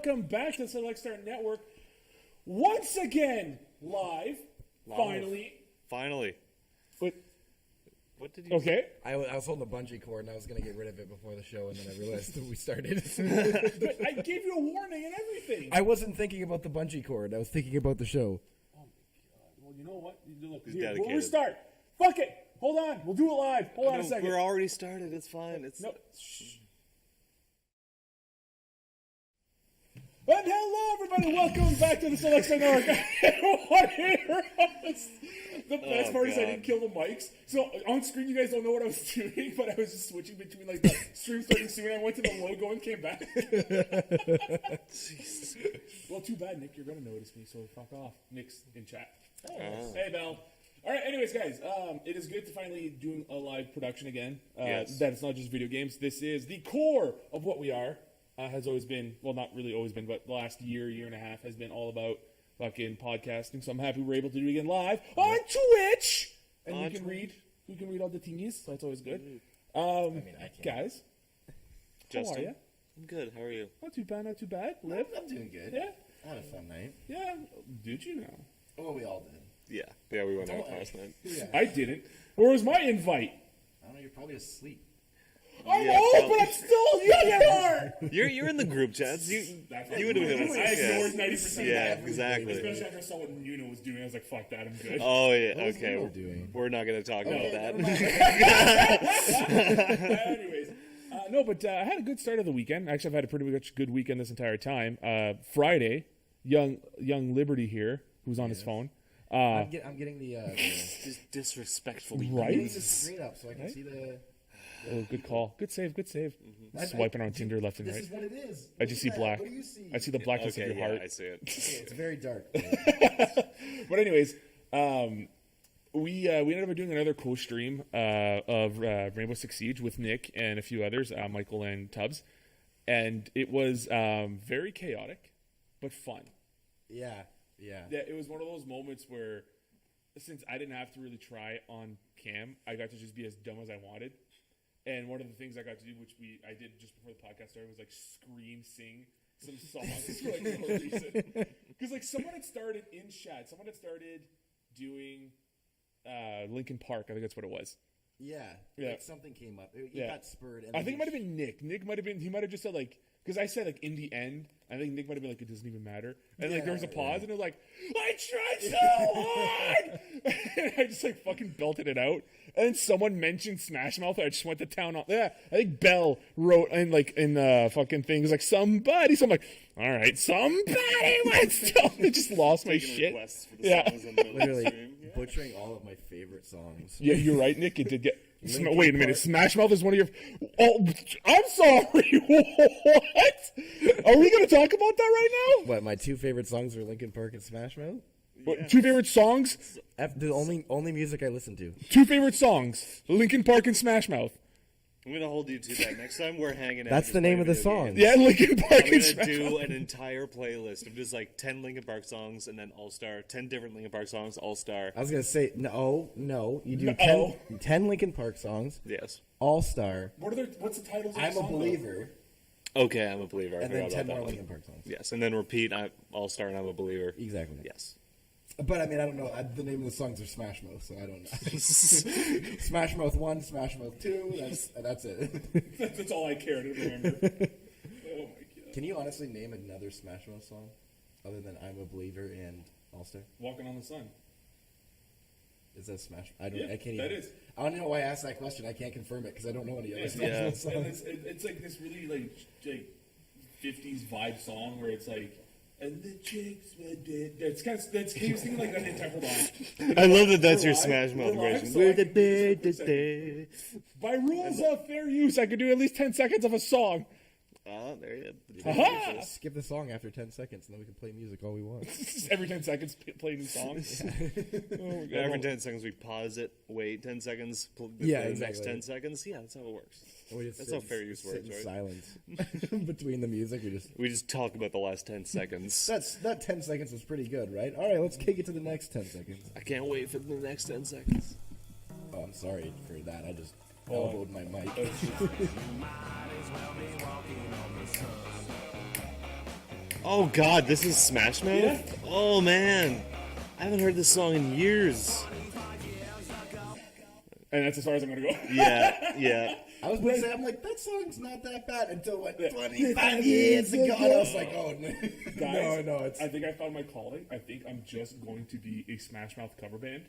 welcome back to the Select Start Network. Once again, live. Finally. What did you Okay. I was holding a bungee cord and I was going to get rid of it before the show, and then I realized that we started. But I gave you a warning and everything. I wasn't thinking about the bungee cord. I was thinking about the show. Oh, my God. Well, you know what? Look, He's here, dedicated. we'll restart. Fuck it. Hold on. We'll do it live. Hold on a second. We're already started. It's fine. No. Shh. And hello, everybody. Welcome back to the Select Start Network. The best part is I didn't kill the mics. So on screen, you guys don't know what I was doing, but I was just switching between like the stream starting soon. I went to the logo and came back. Well, too bad, Nick. You're gonna notice me, so fuck off. Nick's in chat. Hey, Belle. All right. Anyways, guys, it is good to finally doing a live production again. Yes. That it's not just video games. This is the core of what we are. Has always been, well, not really always been, but the last year and a half has been all about fucking podcasting. So I'm happy we're able to do it again live on Twitch. And we can read all the thingies, so that's always good. I can't. Guys, Justin, how are you? I'm good. How are you? Not too bad, not too bad. Liv? I'm doing good. Yeah? I had a fun night. Yeah. Did you know? Oh, we all did. Yeah, we went out last night. Yeah. I didn't. Where was my invite? I don't know, you're probably asleep. I'm Yeah, old, but I'm still young at heart. You're in the group chats. You would have been. I ignored 90% Yeah, of that. exactly. Especially after I saw what Nuno was doing. I was like, fuck that, I'm good. Oh yeah, What was okay. Nuno doing? We're not going to talk about that. Anyways, no, but I had a good start of the weekend. Actually, I've had a pretty much good weekend this entire time. Friday, young Liberty here, who's on his phone. I'm getting the Just disrespectfully. Right? getting the screen up so I can see the. Oh, good call. Good save. Mm-hmm. Swiping on Tinder left and This right. is what it is. I just see black. What do you see? I see the blackness Okay, of your yeah, heart. I see it. It's very dark. But anyways, we ended up doing another co-stream of Rainbow Six Siege with Nick and a few others, Michael and Tubbs, and it was very chaotic, but fun. Yeah. Yeah, it was one of those moments where, since I didn't have to really try on cam, I got to just be as dumb as I wanted. And one of the things I got to do, which I did just before the podcast started, was like sing some songs for like no reason. Because like someone had started in chat, someone had started doing Linkin Park. I think that's what it was. Yeah. Yeah. Like something came up. It Yeah. got spurred. And I think it might have been Nick. Nick might have been. He might have just said like, because I said like in the end. I think Nick might have been like, it doesn't even matter. And like there was a pause, and it was like, I tried so hard. And I just like fucking belted it out. And then someone mentioned Smash Mouth. I just went to town on. Yeah, I think Bell wrote in the fucking things like somebody. So I'm like, all right, somebody. Let's go. I just lost my shit. Requests for the Yeah. songs on the literally stream. Yeah. butchering all of my favorite songs. Yeah, you're right, Nick. It did get. Wait a minute. Smash Mouth is one of your. Oh, I'm sorry. What? Are we going to talk about that right now? What, my two favorite songs are Linkin Park and Smash Mouth? What, two favorite songs? The only music I listen to. Two favorite songs: Linkin Park and Smash Mouth. I'm gonna hold you to that. Next time we're hanging out. That's just the name playing of the video song. games. Yeah, Linkin Park I'm and gonna Smash do Mouth. an entire playlist of just like 10 Linkin Park songs and then All Star, 10 different Linkin Park songs, All Star. I was gonna say no. You do No. 10 Linkin Park songs, Yes. All Star. What's the titles? Of I'm the a song, Believer, Okay, I'm a believer. I and then forgot 10 about more that one. Linkin Park songs. Yes, and then repeat. All Star and I'm a believer. Exactly. Yes. But I mean, I don't know. The name of the songs are Smash Mouth, so I don't know. Smash Mouth 1, Smash Mouth 2. That's it. That's all I care to remember. Oh my god! Can you honestly name another Smash Mouth song other than "I'm a Believer" and "All Star"? Walking on the Sun. Is that Smash? I Yeah, can't even. that is. I don't know why I asked that question. I can't confirm it because I don't know any other It's, Smash Yeah. Mouth and songs. it's like this really like 50s vibe song where it's like. And the chicks were dead. That's he was thinking like that the entire hold on. I love that that's We're your live. Smash Mouth We're live, version. so We're I the can do this day. By rules of fair use, I could do at least 10 seconds of a song. Oh, there you go. Aha! Skip the song after 10 seconds, and then we can play music all we want. Every 10 seconds, play new songs. Oh my God. Every 10 seconds we pause it, wait 10 seconds, play Yeah, the next exactly. 10 seconds. Yeah, that's how it works. We just That's sit- how fair use sit works, in right? silence between the music. We just talk about the last 10 seconds. That 10 seconds was pretty good, right? All right, let's kick it to the next 10 seconds. I can't wait for the next 10 seconds. Oh, I'm sorry for that. I just elbowed my mic. Oh God, this is Smash Mouth. Yeah. Oh man, I haven't heard this song in years. And that's as far as I'm gonna go. Yeah. I was going to say, I'm like, that song's not that bad until like 25 years ago. And I was like, oh, no. Guys, no, it's... I think I found my calling. I think I'm just going to be a Smash Mouth cover band.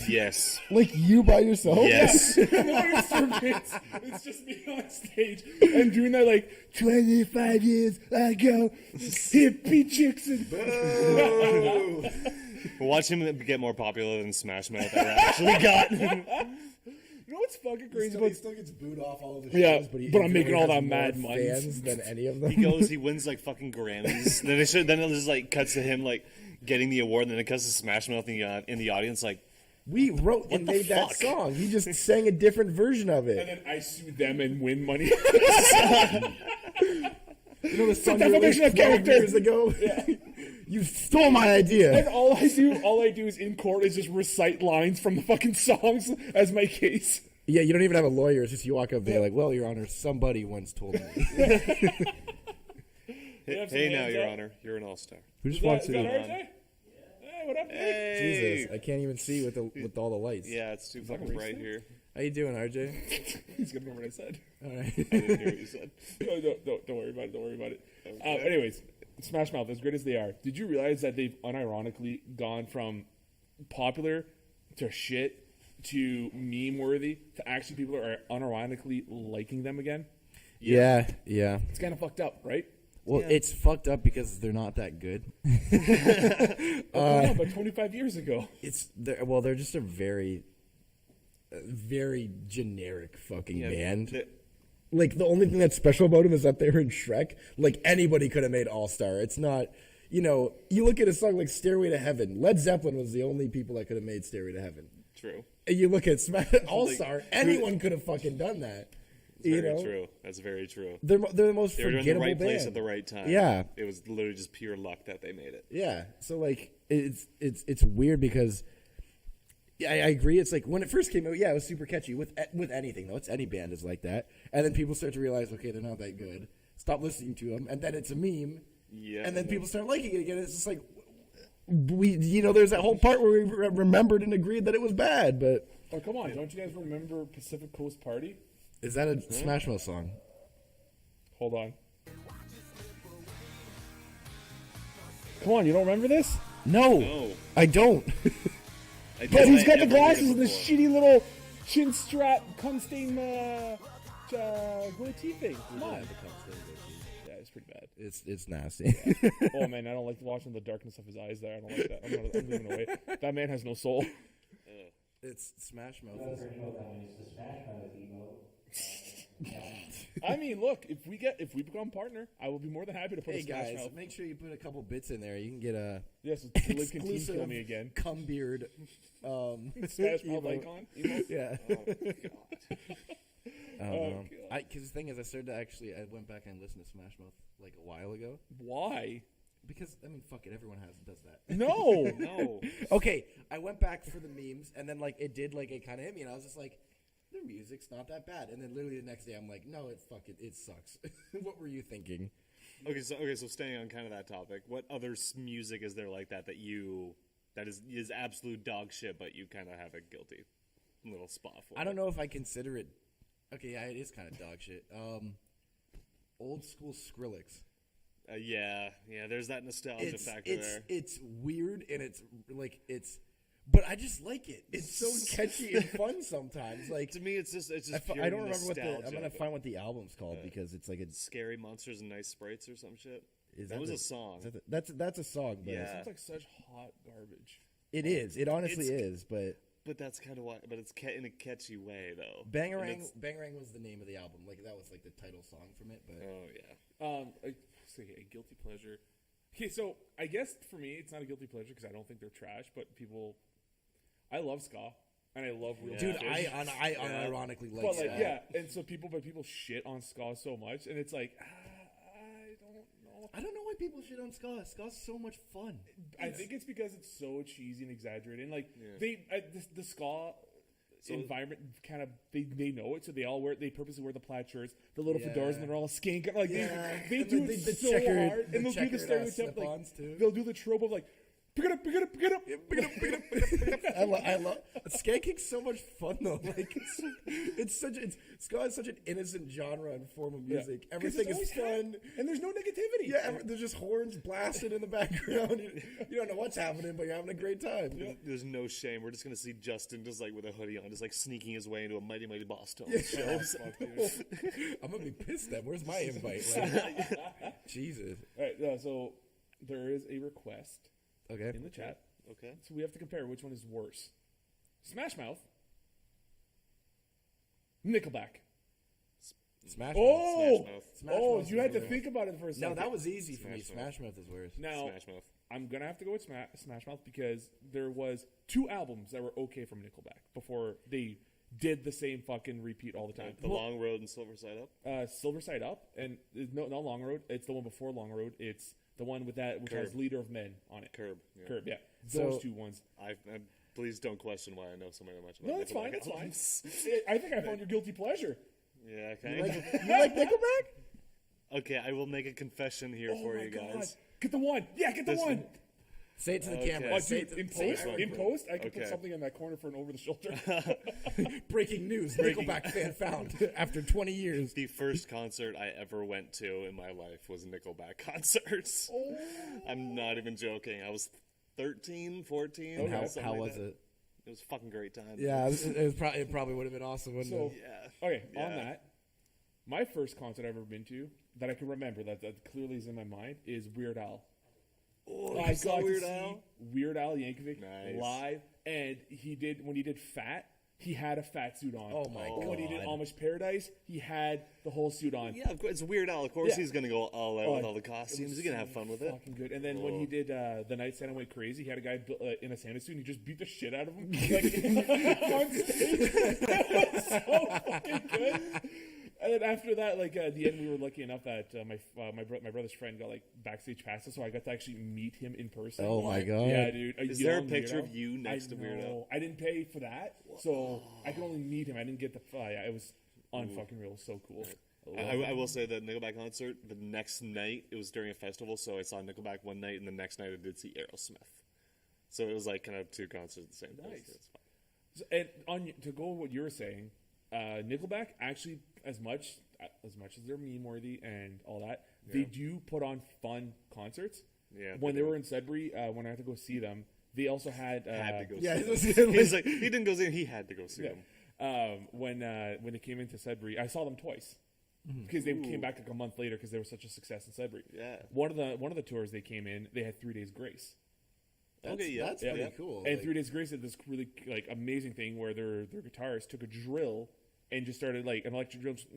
Yes. Like you by yourself? Yes. No instruments. It's just me on stage. I'm doing that like 25 years ago. Hippie chicks and Watch him get more popular than Smash Mouth ever actually got. You know what's fucking crazy? He still gets booed off all of the shows, Yeah, but I'm making all has that more mad money. fans than any of them. He goes, he wins like fucking Grammys. Then it just like cuts to him like getting the award, and then it cuts to Smash Mouth in the audience like, We wrote and the made that fuck? song. He just sang a different version of And it. then I sue them and win money. You know the song you defamation released of 12 character. years ago? You stole my idea. And all I do is in court is just recite lines from the fucking songs as my case. Yeah, you don't even have a lawyer. It's just you walk up there like, well, Your Honor, somebody once told me. hey now, Your Honor, you're an all-star. Who just Is walks that in? RJ? Hey, what up, Nick? Hey. Jesus, I can't even see with all the lights. Yeah, it's too fucking bright here. How you doing, RJ? He's gonna remember what I said. All right. I didn't hear what you said. No, don't worry about it. Don't worry about it. Okay. Anyways, Smash Mouth, as great as they are, did you realize that they've unironically gone from popular to shit to meme worthy to actually people are unironically liking them again? Yeah. It's kind of fucked up, right? Well, it's fucked up because they're not that good. No, but 25 years ago. They're just a very generic fucking band. Like, the only thing that's special about them is that they're in Shrek. Like, anybody could have made All-Star. It's not, you look at a song like Stairway to Heaven. Led Zeppelin was the only people that could have made Stairway to Heaven. True. And you look at All-Star, anyone could have fucking done that. Very true. That's very true. They're the most They were in forgettable the right place band. at the right time. Yeah. It was literally just pure luck that they made it. Yeah. So, like, it's weird because I agree. It's like when it first came out, it was super catchy. With anything, though. It's any band is like that. And then people start to realize, okay, they're not that good. Stop listening to them. And then it's a meme. Yeah. And then people start liking it again. It's just like, there's that whole part where we remembered and agreed that it was bad. But Oh, come on. Don't you guys remember Pacific Coast Party? is that a Smash Mouth song? Hold on. Come on, you don't remember this? No. I don't. But he's got the Never heard it glasses and the before. shitty little chin strap, cum stain goatee thing. Come on. Yeah, it's pretty bad. It's nasty. Oh man, I don't like watching the darkness of his eyes there. I don't like that. I'm moving away. That man has no soul. It's Smash Mouth. I mean, look, if we become partner, I will be more than happy to put Hey a Smash guys, Mouth. make sure you put a couple bits in there. You can get a Yes, Link can team kill me again. cum beard. Smash Mouth emote. icon. Emote. Yeah. Oh, I don't know. God. Because the thing is, I went back and listened to Smash Mouth like a while ago. Why? Because fuck it, everyone does that. No. No. Okay, I went back for the memes, and then like it kind of hit me, and I was just like, their music's not that bad. And then literally the next day, I'm like, no, it sucks. What were you thinking? Okay, so staying on kind of that topic, what other music is there like that is absolute dog shit, but you kind of have a guilty little spot for? I don't know if I consider it. Okay, yeah, it is kind of dog shit. Old school Skrillex. Yeah, there's that nostalgia factor there. It's weird and but I just like it. It's so catchy and fun sometimes. Like To me, it's just pure I don't remember nostalgia. I'm gonna find what the album's called because it's like Scary Monsters and Nice Sprites or some shit. Is That was the- a song. is that that's a song, but Yeah. It's like such hot garbage. it is. It honestly is. But But that's kind of why. But it's in a catchy way though. And Bangarang it's- Bangarang was the name of the album. Like that was like the title song from it. But Oh yeah. Say a guilty pleasure. Okay, so I guess for me it's not a guilty pleasure because I don't think they're trash, but I love ska and I love real dude, fish. I unironically like But like, ska. yeah, and so people shit on ska so much, and it's like, I don't know. I don't know why people shit on ska. Ska's so much fun. I think it's because it's so cheesy and exaggerated. And like the ska environment kind of they know it, so they purposely wear the plaid shirts, the little Yeah. fedoras, and they're all skanking. Like they And do the it so checkered- hard, the and they'll do the checkered, stereotype like slip-ons, too. they'll do the trope of like pick it up, pick it up, pick it up, pick it up, pick it up, pick it up. I love skanking's so much fun though. Like it's got such an innocent genre and form of music. Yeah. 'Cause Everything it's is always fun. and there's no negativity. Yeah, there's just horns blasting in the background. You don't know what's happening, but you're having a great time. There's no shame. We're just gonna see Justin just like with a hoodie on, just like sneaking his way into a Mighty Mighty Boss Tones show. I'm gonna be pissed then. Where's my invite? Like, Jesus. All right, so there is a request Okay. in the chat. Okay. So we have to compare which one is worse. Smash Mouth. Nickelback. Smash Oh! Smash Mouth. Smash Oh, Mouth you is had to worse. think about it for a second. No, that was easy for me. Smash Mouth. Smash Mouth is worse. Now, Smash Mouth. I'm going to have to go with Smash Mouth because there was 2 albums that were okay from Nickelback before they did the same fucking repeat all the time. The Long Road and Silver Side Up. Silver Side Up, and no, not Long Road. It's the one before Long Road. It's the one with that which has Curb. Leader of Men on it. Curb. Yeah. Curb, yeah. So- Those 2 ones. I please don't question why I know so much about No, that's fine. Nickelback That's fine. albums. I think I found your guilty pleasure. Yeah, You okay. like Nickelback? Okay, I will make a confession here Oh for my you God. guys. Get the one. Yeah, get the This one. one- Say it to the Okay. camera. Oh, Say dude, it to- in say it post, to in the post, I could put Okay. something in that corner for an over the shoulder. Breaking news: Nickelback fan found after 20 years. The first concert I ever went to in my life was Nickelback concerts. Oh. I'm not even joking. I was 13, 14. Okay. How, something how like was that. it? It was a fucking great time. Yeah, it probably would have been awesome. Wouldn't So, it? Yeah. okay, on Yeah. that, my first concert I've ever been to that I can remember that clearly is in my mind is Weird Al. Oh, I you saw got Weird to Al? see Weird Al Yankovic Nice. live, and when he did Fat, he had a fat suit on. Oh my And when he did God. Amish Paradise, he had the whole suit on. Yeah, of course. It's Weird Al. Of course, Yeah. he's gonna go all out Oh, with all the it costumes. was He's gonna so have fun with it. Fucking good. And then when he did the night Santa went crazy, he had a guy in a Santa suit, and he just beat the shit out of him like, on stage. That was so fucking good. And then after that, like at the end, we were lucky enough that my brother's friend got like backstage passes, so I got to actually meet him in person. Oh my God. Yeah, dude. Is there a young picture Weird of Al. you next to Weird Al? No, I didn't pay for that, so I could only meet him. I didn't get the. Yeah, it was unfucking real. So cool. I will say that Nickelback concert, the next night, it was during a festival, so I saw Nickelback one night, and the next night I did see Aerosmith. So it was like kind of 2 concerts at the same place. Nice. It's fun. And to go with what you were saying, Nickelback actually, as much as they're meme worthy and all that, they do put on fun concerts. Yeah, When they they do. were in Sudbury, when I had to go see them, they also had Had to go Yeah, see it them. was- He's like, he didn't go see him, he had to go see him. when they came into Sudbury, I saw them twice because they came back like a month later because they were such a success in Sudbury. Yeah. One of the tours they came in, they had 3 Days Grace. Okay, yeah. That's yeah. pretty Yeah. cool. And Like, 3 Days Grace did this really like amazing thing where their guitarist took a drill and just started like an electric drill just,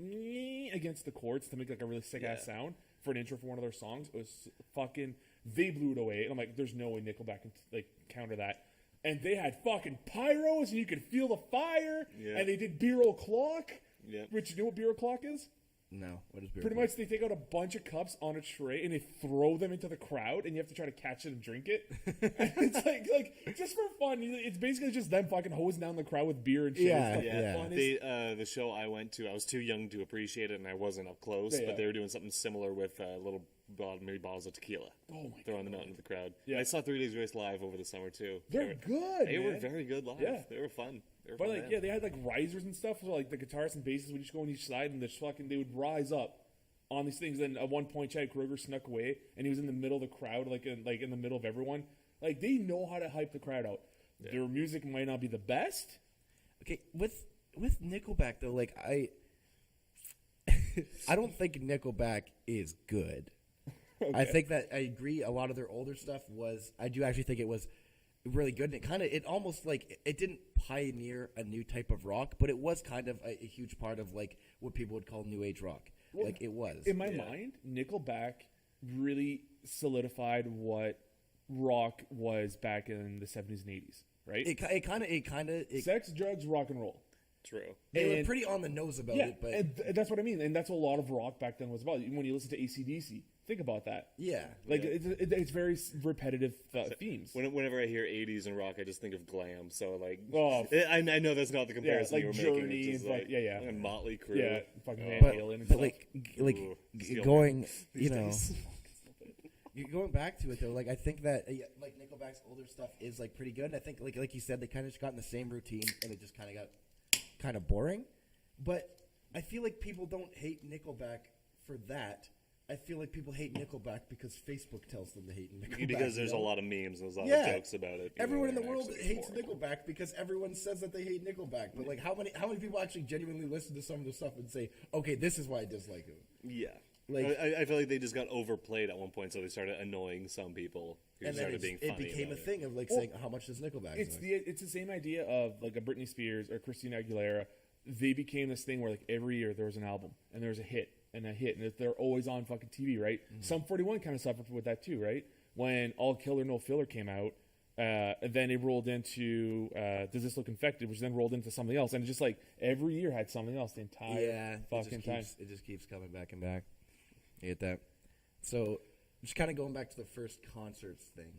against the chords to make like a really sick ass Yeah. sound for an intro for one of their songs. It was fucking. They blew it away, and I'm like, there's no way Nickelback can like counter that. And they had fucking pyros, and you could feel the fire. Yeah. And they did beer o'clock. Yeah. Which you know what beer o'clock is? no, what is beer? Pretty much, they take out a bunch of cups on a tray and they throw them into the crowd, and you have to try to catch it and drink it. And it's like just for fun. It's basically just them fucking hosing down the crowd with beer and shit. Yeah, It's the yeah. funnest- The show I went to, I was too young to appreciate it, and I wasn't up close. Yeah, But yeah. they were doing something similar with maybe bottles of tequila, throwing them out into the crowd. Yeah. I saw 3 Days Grace live over the summer too. They're good. They man. were very good live. Yeah. They were fun. They were But fun like, band. yeah, they had like risers and stuff. So like the guitarists and bassists would just go on each side, and they would rise up on these things. Then at one point, Chad Kroeger snuck away, and he was in the middle of the crowd, like in the middle of everyone. Like they know how to hype the crowd out. Their music might not be the best. Okay, with Nickelback though, like I don't think Nickelback is good. I think that I agree. A lot of their older stuff was. I do actually think it was really good. And it almost like it didn't pioneer a new type of rock, but it was kind of a huge part of like what people would call new age rock. Like it was. In my mind, Nickelback really solidified what rock was back in the 70s and 80s, right? It kind of Sex, drugs, rock and roll. True. They were And- pretty on the nose about Yeah, it, but and that's what I mean, and that's what a lot of rock back then was about. When you listen to AC/DC, think about that. yeah. Like it's very repetitive themes. Whenever I hear 80s and rock, I just think of glam. So like, Oh. I know that's not the comparison like you were Journey making. It's just and, yeah. and Motley Crue. Yeah, fucking Van But, Halen and but stuff. like Ooh, steel going, these you know, days. going back to it though, like I think that like Nickelback's older stuff is like pretty good. And I think like you said, they kind of just got in the same routine, and it just kind of got kind of boring. But I feel like people don't hate Nickelback for that. I feel like people hate Nickelback because Facebook tells them to hate Nickelback. Because there's you a know? lot of memes and there's a lot Yeah. of jokes about it. Everyone in the and world actually hates boring. Nickelback because everyone says that they hate Nickelback. But like, how many people actually genuinely listen to some of the stuff and say, okay, this is why I dislike them? Yeah. Like- I feel like they just got overplayed at one point, so they started annoying some people who And then started being it funny became a about thing of like Well, saying how much does Nickelback It's suck? the same idea of like a Britney Spears or Christina Aguilera. They became this thing where like every year there was an album and there was a hit and a hit, and they're always on fucking TV, right? Sum 41 kind of suffered with that too, right? When All Killer No Filler came out, then it rolled into Does This Look Infected, which then rolled into something else, and just like every year had something else the entire fucking time. It just keeps coming back and back. I get that. So just kind of going back to the first concerts thing.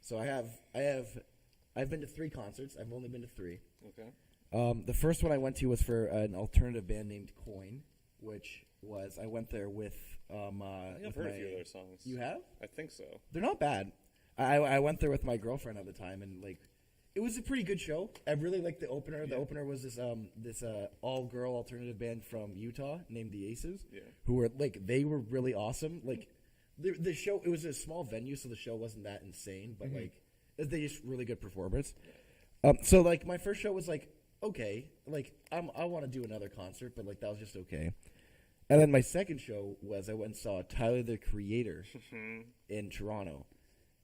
So I've been to 3 concerts. I've only been to 3. Okay. The first one I went to was for an alternative band named Coin, which was I went there with I think I've heard a few of their songs. You have? I think so. They're not bad. I went there with my girlfriend at the time, and like, it was a pretty good show. I really liked the opener. The opener was this all girl alternative band from Utah named the Aces, who were like they were really awesome. Like the show, it was a small venue, so the show wasn't that insane, but like they just really good performance. So like my first show was like okay, like I want to do another concert, but like that was just okay. And then my second show was I went and saw Tyler the Creator in Toronto.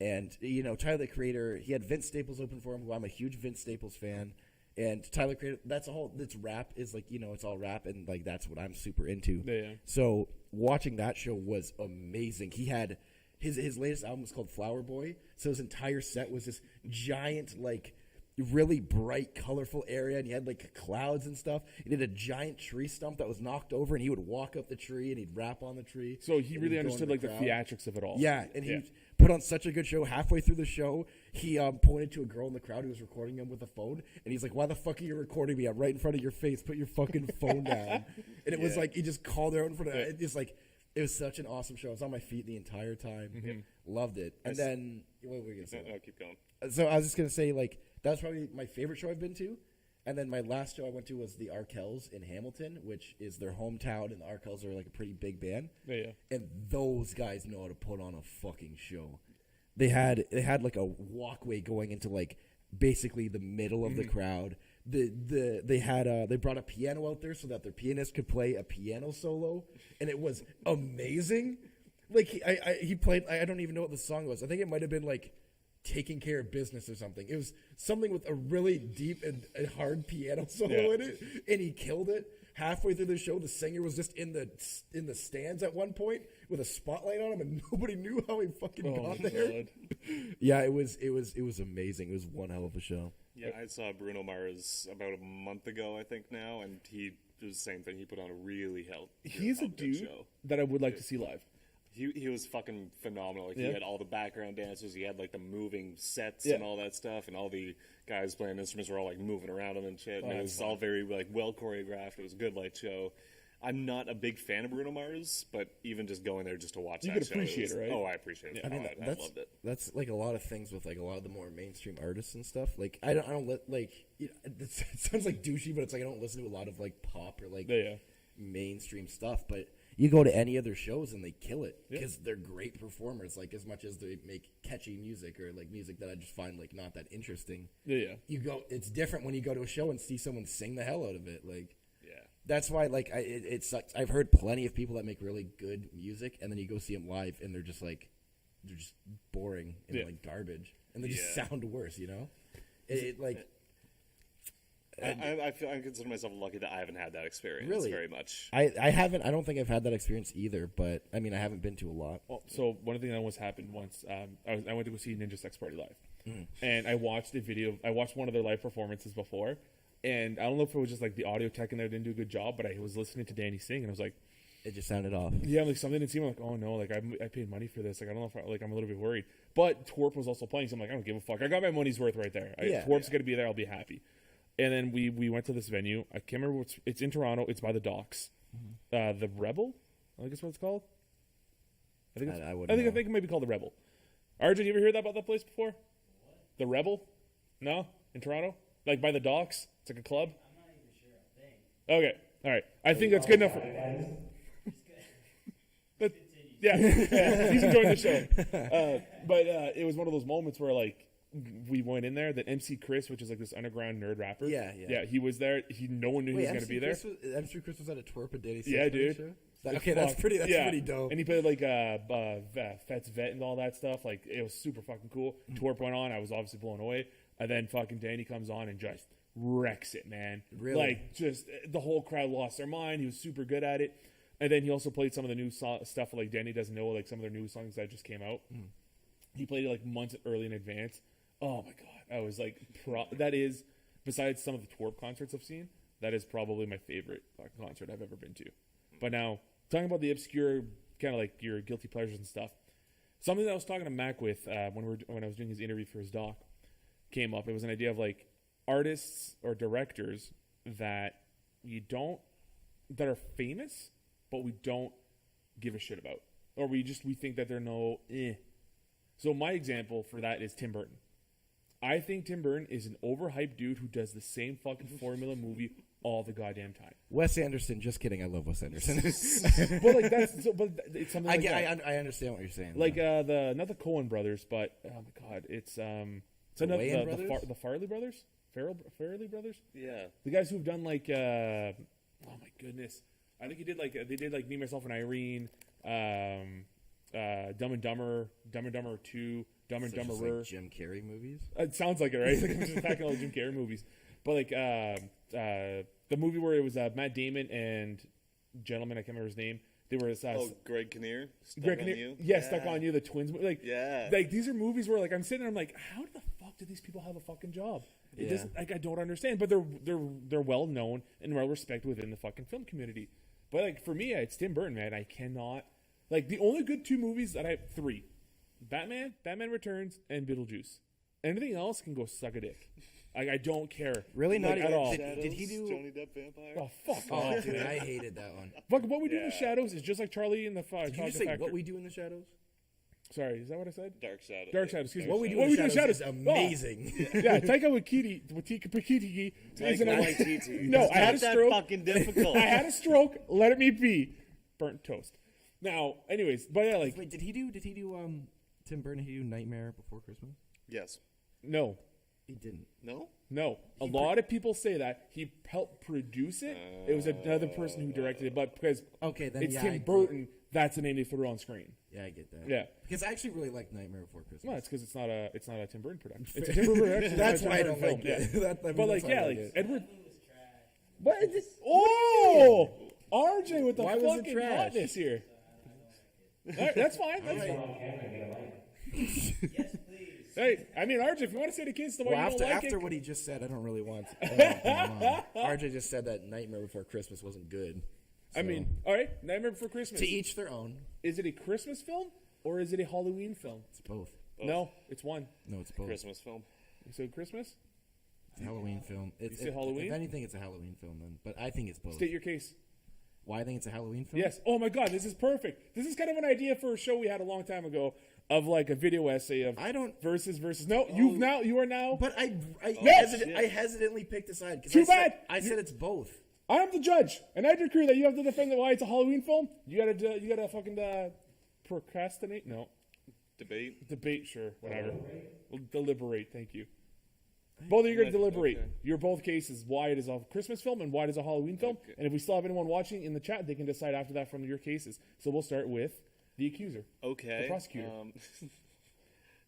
And, you know, Tyler the Creator, he had Vince Staples open for him, who I'm a huge Vince Staples fan. And Tyler Creator, it's rap, is like, you know, it's all rap, and like that's what I'm super into. Yeah. So watching that show was amazing. He had, his latest album was called Flower Boy. So his entire set was this giant, like, really bright, colorful area, and he had like clouds and stuff. He did a giant tree stump that was knocked over, and he would walk up the tree and he'd rap on the tree. So he and really he'd go understood into like the crowd. theatrics of it all. Yeah, and he put on such a good show. Halfway through the show, he pointed to a girl in the crowd who was recording him with a phone, and he's like, "Why the fuck are you recording me? I'm right in front of your face. Put your fucking phone down." And it was like he just called her out in front of it. Just like it was such an awesome show. I was on my feet the entire time. Loved it. And then what were we gonna say? No, keep going. So I was just gonna say, like, that was probably my favorite show I've been to. And then my last show I went to was the Arkells in Hamilton, which is their hometown, and the Arkells are like a pretty big band. Yeah. And those guys know how to put on a fucking show. They had like a walkway going into like basically the middle of the crowd. They brought a piano out there so that their pianist could play a piano solo, and it was amazing. Like he played, I don't even know what the song was. I think it might have been like Taking Care of Business or something. It was something with a really deep and hard piano solo in it, and he killed it. Halfway through the show, the singer was just in the stands at one point with a spotlight on him, and nobody knew how he fucking got there. God. Yeah, it was amazing. It was one hell of a show. Yeah, I saw Bruno Mars about a month ago, I think now, and he did the same thing. He put on a really He's a good dude show. that I would like to see live. He was fucking phenomenal. Like, he had all the background dancers. He had like the moving sets Yeah. and all that stuff, and all the guys playing instruments were all like moving around him and shit. And it that's was all very like well choreographed. It was a good light show. I'm not a big fan of Bruno Mars, but even just going there just to watch You that could show, appreciate it, right? Oh, I appreciate it. I mean, I loved it. that's like a lot of things with like a lot of the more mainstream artists and stuff. Like I don't let like you know, it sounds like douchey, but it's like I don't listen to a lot of like pop or like mainstream stuff. But you go to any other shows and they kill it because they're great performers. Like as much as they make catchy music or like music that I just find like not that interesting. You go. It's different when you go to a show and see someone sing the hell out of it. Like. That's why, like, it sucks. I've heard plenty of people that make really good music, and then you go see them live, and they're just boring and like garbage, and they just sound worse. You know, I consider myself lucky that I haven't had that experience. Really? Very much. I haven't. I don't think I've had that experience either. But I mean, I haven't been to a lot. Well, so one thing that once happened once, I went to go see Ninja Sex Party live, and I watched a video. I watched one of their live performances before, And I don't know if it was just like the audio tech in there didn't do a good job, but I was listening to Danny sing, and I was like, It just sounded off. yeah, like something didn't seem like, oh no, like I paid money for this. Like I don't know if I'm a little bit worried. But Twerp was also playing, so I'm like, I don't give a fuck. I got my money's worth right there. Twerp's gonna be there. I'll be happy. And then we went to this venue. I can't remember. It's in Toronto. It's by the docks. The Rebel, I think that's what it's called. I think it might be called the Rebel. Arjun, you ever heard about that place before? What? The Rebel? No, in Toronto, like by the docks. It's like a club. I'm not even sure. I think. Okay, all right. I think that's good enough. But, yeah, he's enjoying the show. But it was one of those moments where like we went in there. That MC Chris, which is like this underground nerd rapper. Yeah. He was there. No one knew he was going to be there. MC Chris was at a Twerp and Danny. Yeah, dude. Show? Okay, that's pretty. That's pretty dope. And he played like Fats Vet and all that stuff. Like it was super fucking cool. Twerp went on. I was obviously blown away. And then fucking Danny comes on and just wrecks it, man. Really? Like just the whole crowd lost their mind. He was super good at it. And then he also played some of the new stuff like Danny doesn't know, like some of their new songs that just came out. He played it like months early in advance. Oh my god, I was like, that is, besides some of the Twerp concerts I've seen, that is probably my favorite concert I've ever been to. But now, talking about the obscure, kind of like your guilty pleasures and stuff, something that I was talking to Mac with when I was doing his interview for his doc came up. It was an idea of like artists or directors that that are famous, but we don't give a shit about, or we think that they're So my example for that is Tim Burton. I think Tim Burton is an overhyped dude who does the same fucking formula movie all the goddamn time. Wes Anderson. Just kidding. I love Wes Anderson. But like it's something like that. I understand what you're saying. Like not the Coen brothers, but oh my god, it's the Farley brothers, Farrelly brothers. Yeah, the guys who've done like oh my goodness, I think they did like Me, Myself, and Irene, Dumb and Dumber 2, Dumb and Dumberer. Like Jim Carrey movies. It sounds like it, right? Like I'm just attacking all the Jim Carrey movies, but like the movie where it was Matt Damon and gentleman, I can't remember his name. They were Greg Kinnear. Greg Kinnear. Yeah, Stuck on You, the twins. Like these are movies where like I'm sitting, and I'm like, how the fuck did these people have a fucking job? It doesn't, like, I don't understand. But they're well known and well respected within the fucking film community. But like for me, it's Tim Burton, man. I cannot, like, the only good two movies that I have, three: Batman Returns, and Beetlejuice. Anything else can go suck a dick. I don't care. Really, not at all. Did he do Johnny Depp Vampire? Oh fuck Oh, off, dude, man. I hated that one. Fuck, what we do in the shadows is just like Charlie in the Fire. Did you just say What We Do in the Shadows? Sorry, is that what I said? Dark Shadows. Dark Shadows. Excuse me. What We Do in the Shadows is amazing. Oh. Yeah, Taika Waititi. No, I had a Not stroke. that fucking difficult. I had a stroke. Let me be. Burnt toast. Now, anyways, but yeah, like Wait, did he do Tim Burton? Did he do Nightmare Before Christmas? Yes. no. He didn't. No? A lot of people say that he helped produce it. It was another person who directed it, but because then it's yeah, Tim Burton, that's the name they threw on screen. Yeah, I get that. Yeah. Because I actually really like Nightmare Before Christmas. No, it's because it's not a Tim Burton production. It's a Tim Burton production. That's not a why I Tim don't Burton like film. it. Yeah. But But like, like, yeah, like it. Edward. It was trash. What is it? Oh, RJ with the Why was it fucking trash? hotness here. All right, that's fine. That's fine. Yes, please. Hey, I mean, RJ, if you want to say to kids the way Well, you don't like after it, what he just said, I don't really want. RJ just said that Nightmare Before Christmas wasn't good. I mean, all right, Nightmare Before Christmas. To each their own. Is it a Christmas film or is it a Halloween film? It's both. No, it's one. No, it's both. Christmas film. So Christmas? It's a Halloween film. It's say Halloween? If anything, it's a Halloween film then. But I think it's both. State your case. Why I think it's a Halloween film? Yes. Oh my God, this is perfect. This is kind of an idea for a show we had a long time ago of like a video essay of I don't. versus. No, you are now. But I Yes! I hesitantly picked a side. 'Cause Too I said- bad. I said it's both. I'm the judge, and I decree that you have to defend why it's a Halloween film. You gotta fucking procrastinate. No, debate. Sure, whatever. We'll deliberate. Thank you. Both of you are going to deliberate. Okay. Your both cases why it is a Christmas film and why it is a Halloween film. Okay. And if we still have anyone watching in the chat, they can decide after that from your cases. So we'll start with the accuser. Okay. The prosecutor.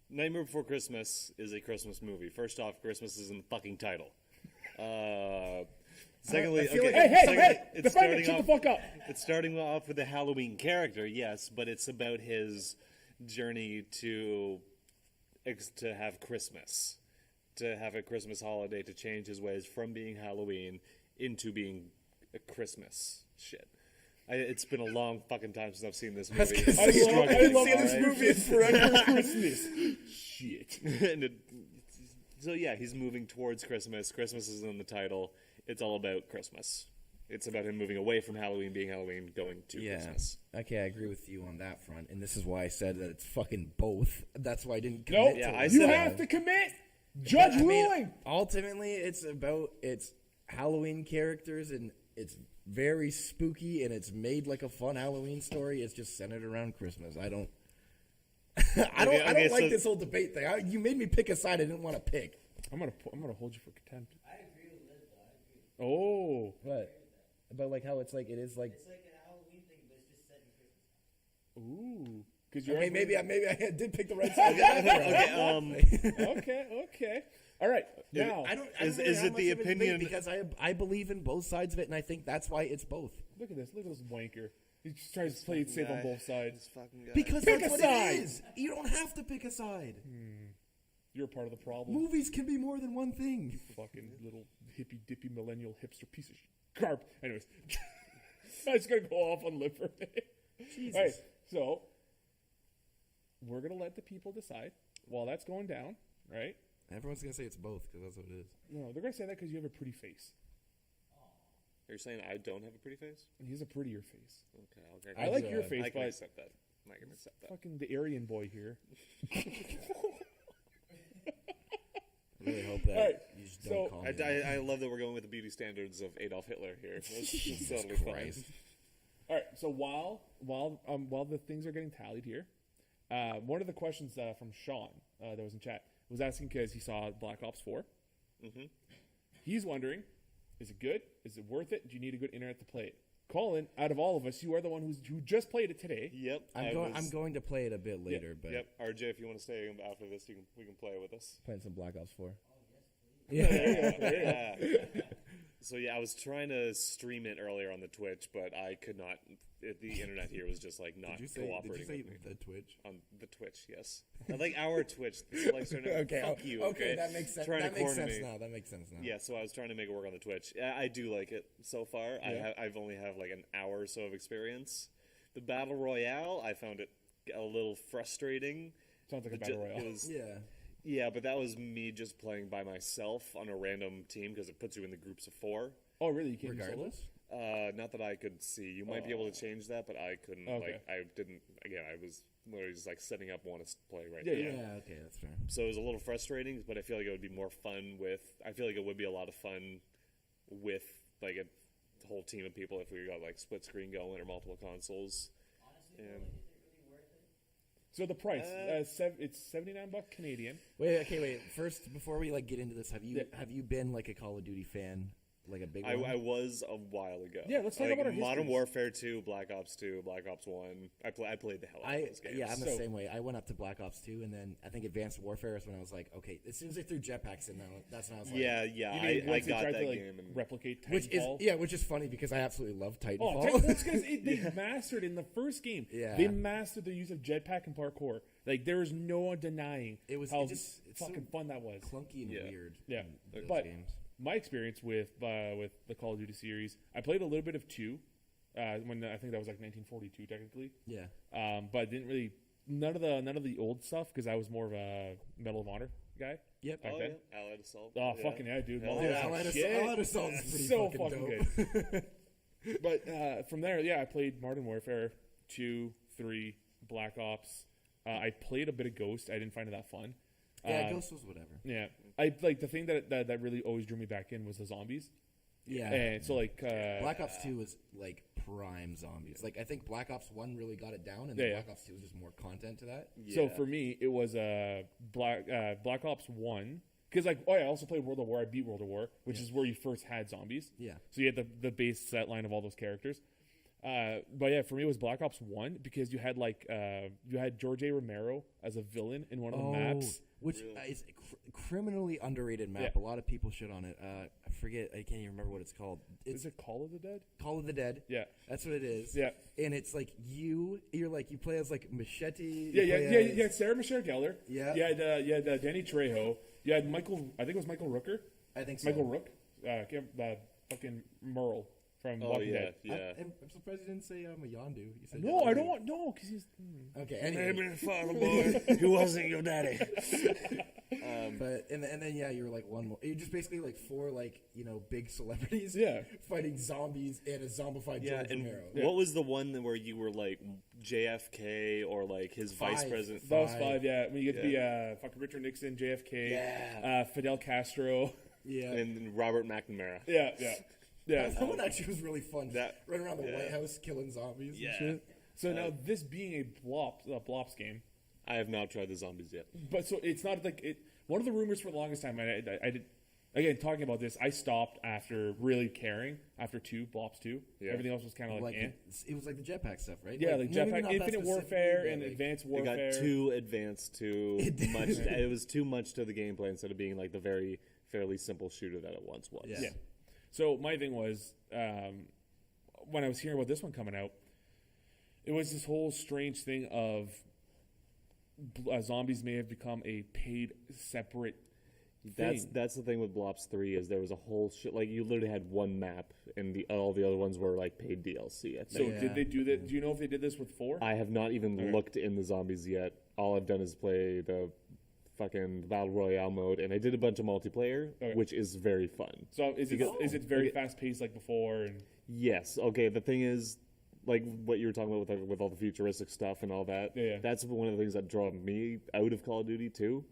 Nightmare Before Christmas is a Christmas movie. First off, Christmas is in the fucking title. Secondly, I feel okay. like- Hey! it's Defend starting it! Shut off- the fuck up! It's starting off with a Halloween character, yes, but it's about his journey to have Christmas. to have a Christmas holiday to change his ways from being Halloween into being a Christmas shit. It's been a long fucking time since I've seen this movie. I Struggling, love this alright? movie. It's forever Christmas. Shit. So yeah, he's moving towards Christmas. Christmas is in the title. It's all about Christmas. It's about him moving away from Halloween, being Halloween, going to Christmas. Okay, I agree with you on that front, and this is why I said that it's fucking both. That's why I didn't Nope. commit Yeah, to I it. You said- have to commit. Judge I mean, ruling. ultimately, it's Halloween characters, and it's very spooky, and it's made like a fun Halloween story. It's just centered around Christmas. I don't Okay, like so- this whole debate thing. You made me pick a side I didn't want to pick. I'm gonna hold you for contempt. I agree with Liz, though. I agree. Oh. What? About like how it's like it is like. It's like a Halloween thing, but it's just set in Christmas. Ooh. Because you're Okay, maybe I did pick the right side. Okay. All right. Now, I don't Is really it have the much of a debate opinion- because I believe in both sides of it, and I think that's why it's both. look at this. Look at this wanker. He just tries to play it safe on both sides. This fucking guy. Because Pick that's a what side. it is. You don't have to pick a side. You're a part of the problem. Movies can be more than one thing. Fucking little hippy dippy millennial hipster piece of carp. Anyways, I was gonna go off on liver. Jesus. All right. So we're gonna let the people decide while that's going down. Right? Everyone's gonna say it's both because that's what it is. No, they're gonna say that because you have a pretty face. You're saying I don't have a pretty face? He has a prettier face. Okay. I like your face, I can but accept that. I can accept that. fucking the Aryan boy here. I really hope that All right, you just so don't call me that. I love that we're going with the beauty standards of Adolf Hitler here. That's totally fine. Christ. All right. So while the things are getting tallied here, one of the questions from Sean that was in chat was asking because he saw Black Ops 4. Mm-hmm. He's wondering, is it good? Is it worth it? Do you need a good internet to play it? Colin, out of all of us, you are the one who just played it today. Yep. I'm going to play it a bit later, but Yep. RJ, if you want to stay after this, we can play it with us. playing some Black Ops 4. Yeah. So yeah, I was trying to stream it earlier on the Twitch, but I could not. The internet here was just like not Did you say cooperating with me. the Twitch? On the Twitch, yes. I like our Twitch. So like, starting to, Okay, fuck you. okay, that makes sense. Trying That to makes corner sense me. now. That makes sense now. Yeah, so I was trying to make it work on the Twitch. I do like it so far. Yeah. I've only have like an hour or so of experience. The Battle Royale, I found it a little frustrating. Sounds like a It battle ju- royale. it was- Yeah. yeah, but that was me just playing by myself on a random team because it puts you in the groups of 4. Oh, really? You can't do Regardless. solos? Not that I could see. You might be able to change that, but I couldn't. Okay. Like, I didn't. Again, I was literally just like setting up one to play right Yeah, now. yeah. Yeah, okay, that's fair. So it was a little frustrating, but I feel like it would be more fun with. I feel like it would be a lot of fun with like a whole team of people if we got like split screen going or multiple consoles. Honestly, And- though, like, is it really worth it? So the price, it's $79 Canadian. Wait. First, before we like get into this, have you Yeah. been like a Call of Duty fan, like a big I one? was a while ago. Yeah, let's talk like, about our Modern histories. Warfare 2, Black Ops 2, Black Ops 1. I played the hell out of those games. Yeah, I'm the So- same way. I went up to Black Ops 2, and then I think Advanced Warfare is when I was like, okay, as soon as they threw jetpacks in, that's when I was like, yeah. You I mean once they got tried that to like game. And replicate which is Titanfall? which is funny because I absolutely love Oh, Titanfall. Titanfall, because they mastered in the first game. Yeah. They mastered the use of jetpack and parkour. Like there is no denying It how it's fucking so fun that was. clunky and Yeah. weird. Yeah, in those but games. my experience with the Call of Duty series, I played a little bit of 2 when I think that was like 1942 technically, Yeah. but I didn't really none of the old stuff because I was more of a Medal of Honor guy. Yep. back Oh then. yeah, Allied Assault. Oh yeah. fucking yeah, dude! Hell Medal yeah. of Honor, Allied shit. Assault is pretty So fucking fucking dope. good. But from there, yeah, I played Modern Warfare 2, 3, Black Ops. I played a bit of Ghost. I didn't find it that fun. Yeah, Ghost was whatever. Yeah, I like the thing that really always drew me back in was the zombies. Yeah. And so like Black Ops 2 was like prime zombies. Like I think Black Ops 1 really got it down, and then Yeah. Black Ops 2 was just more content to that. So Yeah. for me, it was Black Ops 1 because like I also played World of War. I beat World of War, which is where you first had zombies. Yeah. So you had the base set line of all those characters. But yeah, for me it was Black Ops 1 because you had you had George A. Romero as a villain in one of the maps. Which is a criminally underrated map. Yeah. A lot of people shit on it. I forget. I can't even remember what it's called. It's Is it Call of the Dead? Call of the Dead. Yeah. That's what it is. Yeah. And it's like you play as like Machete. Yeah. Sarah Michelle Gellar. Yeah. You had Danny Trejo. You had Michael. I think it was Michael Rooker. I think so. Michael Rook. Fucking Merle from Oh Walking yeah, Dead. yeah. I'm surprised you didn't say Mayandu. You said No, I Yondu. don't want because he's. Okay. Anyway. father boy who wasn't your daddy. But and then you're like one more. You're just basically like four big celebrities. Yeah. Fighting zombies and a zombified Yeah, George and Romero. what was the one where you were like JFK or like his vice Five. president? That was 5, yeah. When you get to be fucking Richard Nixon, JFK, Yeah. Fidel Castro. Yeah. And Robert McNamara. Yeah. That one actually was really fun. That- Running around the yeah. White House killing zombies Yeah. and shit. So now this being a Blops game, I have not tried the zombies yet. but so it's not like it. One of the rumors for the longest time, I did. Again, talking about this, I stopped after really caring after Blops 2. Yeah. Everything else was kind of like, eh. It was like the jetpack stuff, right? Yeah, like maybe Jetpack, not that Infinite specifically, Warfare, but, and like, Advanced It Warfare. got too advanced, too much. It was too much to the gameplay instead of being like the very fairly simple shooter that it once was. Yeah. Yeah. So my thing was, when I was hearing about this one coming out, it was this whole strange thing of zombies may have become a paid separate thing. That's the thing with Blops 3 is there was a whole shit like you literally had one map and all the other ones were like paid DLC. I So think. Yeah. did they do that? Do you know if they did this with 4? I have not even Okay. looked in the zombies yet. All I've done is play the fucking battle royale mode, and I did a bunch of multiplayer, Okay. which is very fun. So is it very fast paced like before? And Yes. Okay. The thing is, like what you were talking about with all the futuristic stuff and all that. Yeah. That's one of the things that draw me out of Call of Duty too,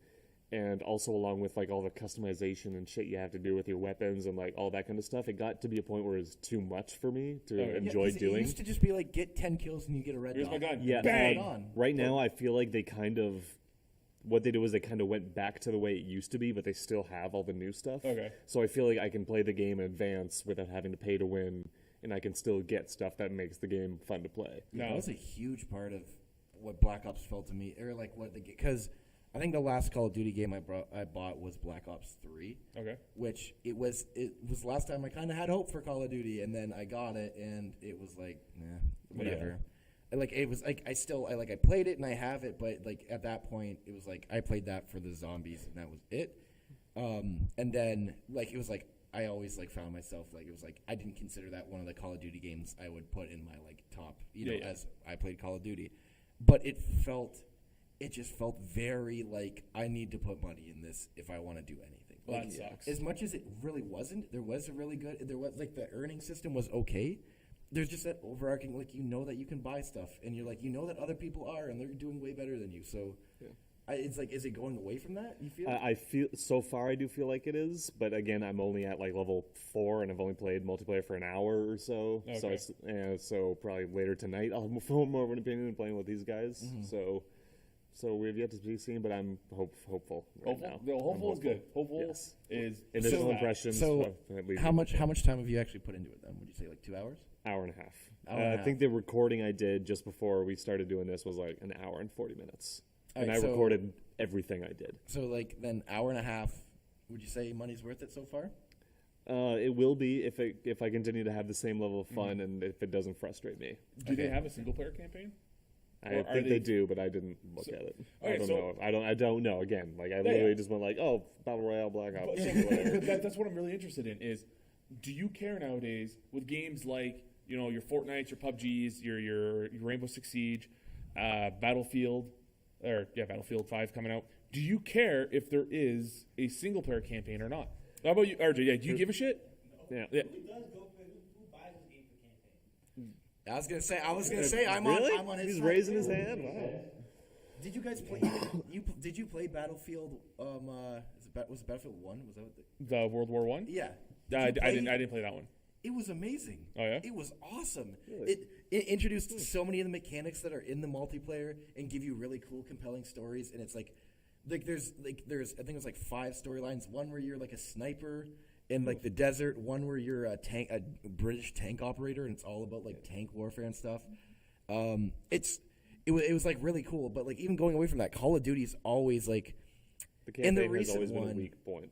and also along with like all the customization and shit you have to do with your weapons and like all that kind of stuff. It got to be a point where it was too much for me to Okay. enjoy 'cause It doing. used to just be like get 10 kills and you get a red here's dot. my gun. Yeah, Bang. on. Right now, I feel like they kind of what they do is they kind of went back to the way it used to be, but they still have all the new stuff. Okay. So I feel like I can play the game in advance without having to pay to win, and I can still get stuff that makes the game fun to play. No. That was a huge part of what Black Ops felt to me, or like what the because I think the last Call of Duty game I bought was Black Ops 3, Okay. which it was the last time I kind of had hope for Call of Duty, and then I got it, and it was like, whatever. And, like it was like I played it and I have it, but like at that point it was like I played that for the zombies and that was it. And then like it was like I always like found myself like it was like I didn't consider that one of the Call of Duty games I would put in my like top, as I played Call of Duty. But it just felt very like I need to put money in this if I want to do anything. Well, Like, that sucks. As much as it really wasn't, there was a really good. There was like the earning system was okay. There's just that overarching like that you can buy stuff and you're like that other people are and they're doing way better than you. So it's like is it going away from that? You feel? I feel so far I do feel like it is, but again I'm only at like level 4 and I've only played multiplayer for an hour or so. Okay. So probably later tonight I'll have more of an opinion on playing with these guys. Mm-hmm. So we've yet to be seen, but I'm hopeful right now. No, hopeful I'm is good. Hopeful Yes. is Initial so impressions. So at least how much time have you actually put into it then? Would you say like 2 hours? Hour and a half. Hour and a I think the recording I did just before we started doing this was like an hour and 40 minutes, and Alright, I so- recorded everything I did. So like then hour and a half. Would you say money's worth it so far? It will be if I continue to have the same level of fun Mm-hmm. and if it doesn't frustrate me. Do they Okay. have a single player campaign? I Or are think they- they do, but I didn't look at it. okay, I don't so- know. I don't know. Again, like I Yeah, literally yeah. just went like, oh, Battle Royale, Black Ops, But whatever. that's what I'm really interested in is, do you care nowadays with games like your Fortnites, your PUBGs, your Rainbow Six Siege, Battlefield 5 coming out? Do you care if there is a single player campaign or not? How about you, RJ? Yeah, do you give a shit? Yeah. Yeah. Who does go for who buys the game for campaign? I was gonna say I'm Really? on his He's side. raising his hand. Wow. Did you guys play? Did you play Battlefield? Was it Battlefield 1? Was that what The World War One? Yeah. I Did you play- didn't play that one. It was amazing. Oh, yeah? It was awesome. It introduced so many of the mechanics that are in the multiplayer and give you really cool, compelling stories. And it's like there's I think it was like 5 storylines. One where you're like a sniper, in like the desert, one where you're a British tank operator, and it's all about like tank warfare and stuff. It was like really cool, but like even going away from that, Call of Duty's always like The in the campaign has recent always been a one. weak point.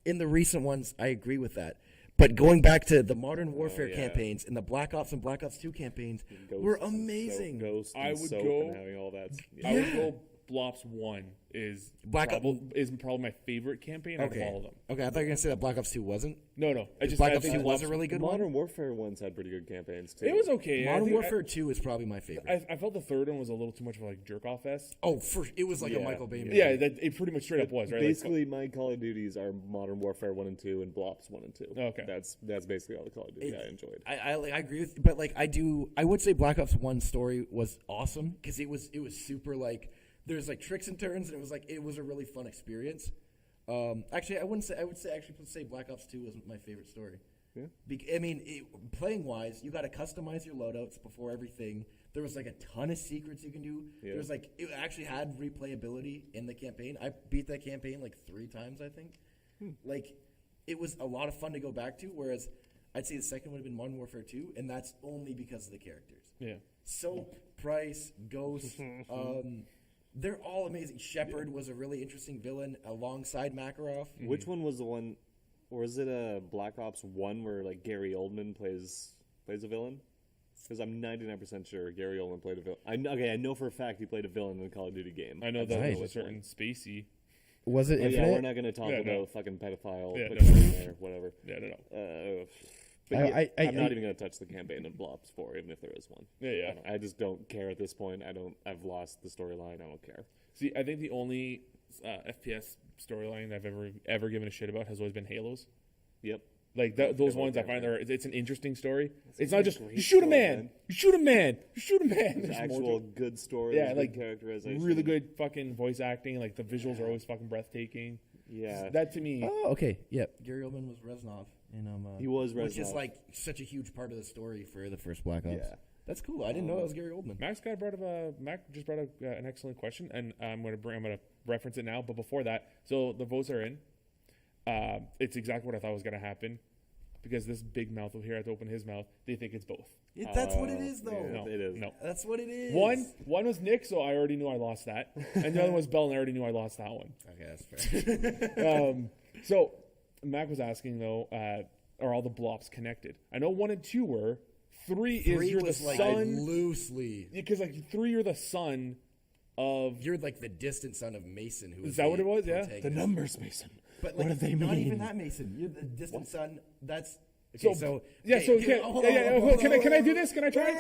In the recent ones, I agree with that. But going back to the Modern Warfare yeah. campaigns and the Black Ops and Black Ops 2 campaigns Ghosts were and amazing. Ghost I and would soap go- and having all that. I would go Blops 1 is Black Ops- probably my favorite campaign out of all of them. Okay, I thought you were gonna say that Black Ops 2 wasn't. No. Black I Ops think 2 was Blops- a really good Modern one. Warfare ones had pretty good campaigns too. It was okay. I Modern think Warfare 2 is probably my favorite. I felt the third one was a little too much of like jerk off fest. It was like a Yeah. Michael Bay movie. Yeah, that it pretty much straight up was right. Like, Basically, my Call of Duties are Modern Warfare 1 and 2 and Blops 1 and 2. Okay. That's basically all the Call of Duty I enjoyed. I agree with, but like I would say Black Ops 1 story was awesome because it was super like there's like tricks and turns, and it was a really fun experience. Actually, I would say Black Ops 2 was my favorite story. Yeah. Playing wise, you got to customize your loadouts before everything. There was like a ton of secrets you can do. Yeah. There was like it actually had replayability in the campaign. I beat that campaign like 3 times, I think. Like it was a lot of fun to go back to. Whereas I'd say the second would have been Modern Warfare 2, and that's only because of the characters. yeah. Soap, Price, Ghost, they're all amazing. Shepard was a really interesting villain alongside Makarov. Which one was the one, or is it a Black Ops 1 where like Gary Oldman plays a villain? Because I'm 99% sure Gary Oldman played a villain. I know for a fact he played a villain in a Call of Duty game. I know that Nice. was a certain Spacey. Was it Oh, Infinite? yeah, we're not going to talk Yeah, about no. fucking pedophile Yeah, or whatever. Yeah, no. But I- I'm not even going to touch the campaign in Blops 4, even if there is one. Yeah. I just don't care at this point. I've lost the storyline. I don't care. See, I think the only FPS storyline I've ever given a shit about has always been Halos. Yep. Like those Halo ones I campaign. find it's an interesting story. It's not just great you shoot a story, man, man. you shoot a man, you shoot a man. There's more Actual to it. good story. Yeah, good like characterization. really good fucking voice acting. Like the visuals are always fucking breathtaking. Yeah. That to me, Oh, okay. Yeah. Gary Oldman was Reznov. And, He was Which is Reznov. like such a huge part of the story for the first Black Ops. Yeah. That's cool. I didn't know that was Gary Oldman. Mac just brought up an excellent question, and I'm gonna reference it now. But before that, so the votes are in. It's exactly what I thought was gonna happen, because this big mouth over here had to open his mouth. They think it's both. That's what it is, though. Yeah, No, it is. no. That's what it is. One was Nick, so I already knew I lost that, and the other one was Bell, and I already knew I lost that one. Okay, that's fair. So Mac was asking though, are all the blops connected? I know 1 and 2 were. 3 is you're the was like son, loosely. because like 3 you're the son of. You're like the distant son of Mason. Who Is that what it was? Yeah. protagonist. The numbers, Mason. But like, what do they not mean? even that Mason. You're the distant son. That's okay. So yeah. okay, So okay, hold on, can I do this? Can I try?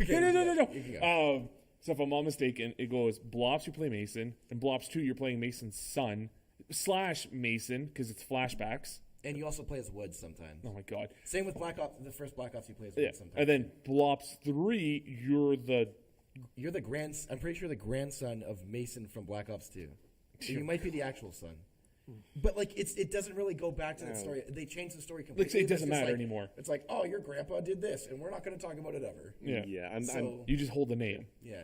Okay, No. you can go. So if I'm not mistaken, it goes Blops you play Mason, and Blops 2 you're playing Mason's son / Mason because it's flashbacks. And you also play as Woods sometimes. Oh my god. Same with Black Ops. The first Black Ops you play as Yeah. Woods sometimes. And then Blops 3 you're the. You're the I'm pretty sure the grandson of Mason from Black Ops 2. So you might be the actual son. But like it doesn't really go back to the story. They changed the story completely. It doesn't It's just matter like- anymore. It's like, oh, your grandpa did this, and we're not going to talk about it ever. Yeah. Yeah, So You just hold the name. yeah,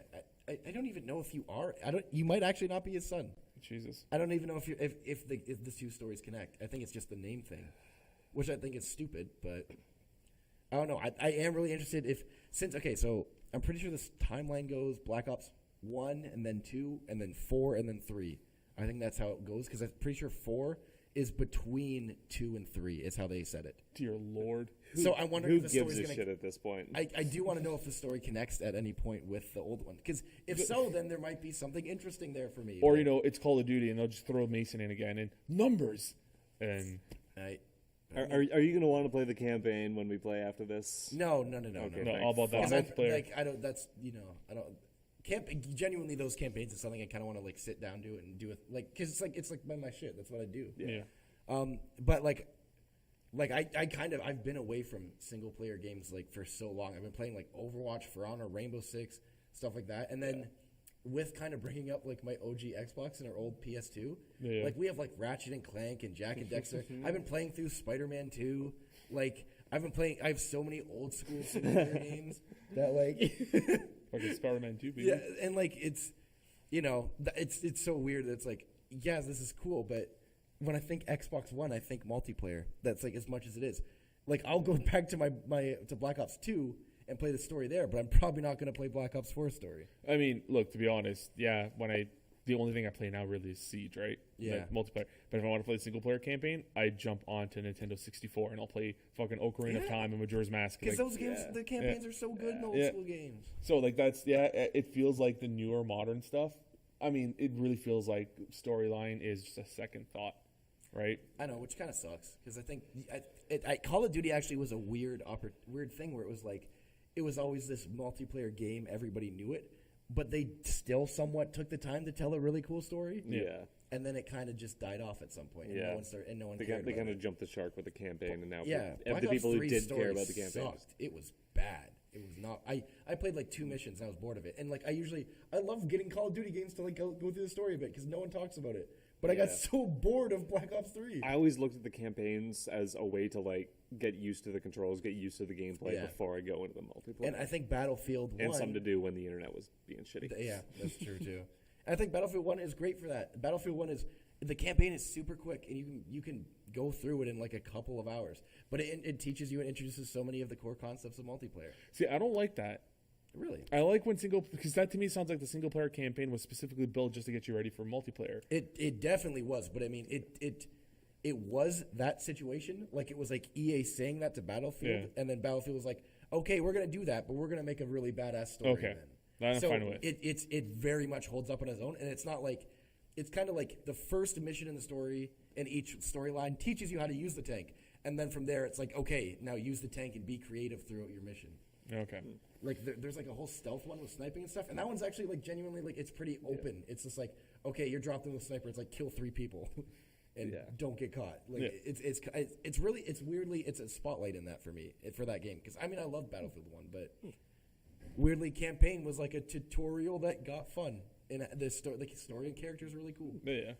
I don't even know if you are. I don't. You might actually not be his son. Jesus. I don't even know if the two stories connect. I think it's just the name thing, which I think is stupid. But I don't know. I am really interested so I'm pretty sure this timeline goes Black Ops 1 and then 2 and then 4 and then 3. I think that's how it goes because I'm pretty sure 4 is between 2 and 3 is how they said it. Dear Lord. So I wonder Who if the gives story's a gonna. shit at this point? I do want to know if the story connects at any point with the old one because if so, then there might be something interesting there for me. Or it's Call of Duty and they'll just throw Mason in again and numbers. And Are you going to want to play the campaign when we play after this? no. Okay. no, all about that 'Cause multiplayer. I don't. That's I don't. Genuinely, those campaigns is something I kind of want to like sit down to and do it because it's like my shit. That's what I do. yeah. But I've been away from single player games like for so long. I've been playing like Overwatch, For Honor, Rainbow Six, stuff like that, and then with kind of bringing up like my OG Xbox and our old PS2, Yeah. like we have like Ratchet and Clank and Jack and Dexter. I've been playing through Spider-Man 2. Like I have so many old school single player games that like. Fucking Spider-Man 2, baby. Yeah, and like it's, it's so weird. That it's like, yes, this is cool, but when I think Xbox One, I think multiplayer. That's like as much as it is. Like I'll go back to my to Black Ops 2 and play the story there, but I'm probably not going to play Black Ops 4 story. I mean, look, to be honest, yeah, the only thing I play now really is Siege, right? Yeah. Like, multiplayer. But if I want to play the single player campaign, I jump onto Nintendo 64 and I'll play fucking Ocarina of Time and Majora's Mask. Because Like, those games, the campaigns are so good in old school games. so like it feels like the newer modern stuff. I mean, it really feels like storyline is just a second thought, right? I know, which kind of sucks because I think Call of Duty actually was a weird thing where it was like it was always this multiplayer game, everybody knew it, but they still somewhat took the time to tell a really cool story. Yeah. And then it kind of just died off at some point. And Yeah. no one They cared. kind about of it. jumped the shark with the campaign, and now Black the Ops people who 3's did story care about the campaign. sucked. It was bad. It was not. I played like 2 missions and I was bored of it. And like I love getting Call of Duty games to like go through the story a bit because no one talks about it. But I got so bored of Black Ops 3. I always looked at the campaigns as a way to like get used to the controls, get used to the gameplay Yeah. before I go into the multiplayer. And I think Battlefield 1 and something to do when the internet was being shitty. Yeah, that's true too. And I think Battlefield 1 is great for that. Battlefield 1 is the campaign is super quick and you can go through it in like a couple of hours. But it teaches you and introduces so many of the core concepts of multiplayer. See, I don't like that. Really? I like when because that to me sounds like the single player campaign was specifically built just to get you ready for multiplayer. It definitely was, but I mean it was that situation. Like it was like EA saying that to Battlefield, and then Battlefield was like, okay, we're gonna do that, but we're gonna make a really badass story. Okay. Then. I'm so fine with it. It very much holds up on its own, and it's not like it's kind of like the first mission in the story, and each storyline teaches you how to use the tank, and then from there it's like, okay, now use the tank and be creative throughout your mission. Okay. Like there's like a whole stealth one with sniping and stuff, and that one's actually like genuinely like it's pretty open. It's just like, okay, you're dropped in with a sniper. It's like kill 3 people, and don't get caught. Like it's weirdly it's a spotlight in that for me for that game because I mean I love Battlefield 1, but weirdly campaign was like a tutorial that got fun, and the story and characters are really cool. Yeah.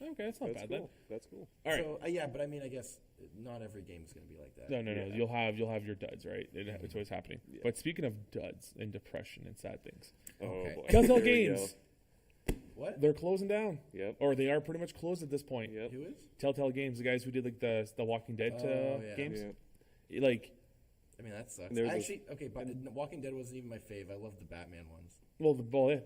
Okay, that's not bad. Cool. That's cool. All right. So but I mean I guess not every game is going to be like that. No. You'll have your duds, right? It's always happening. Yeah. But speaking of duds and depression and sad things, Okay. boy. Telltale There we Games, What? they're closing down. Yep. Or they are pretty much closed at this point. Yep. Who is? Telltale Games, the guys who did like the Walking Dead games. Yeah. Like, I mean that sucks. There's Actually, okay, but Walking Dead wasn't even my fave. I love the Batman ones.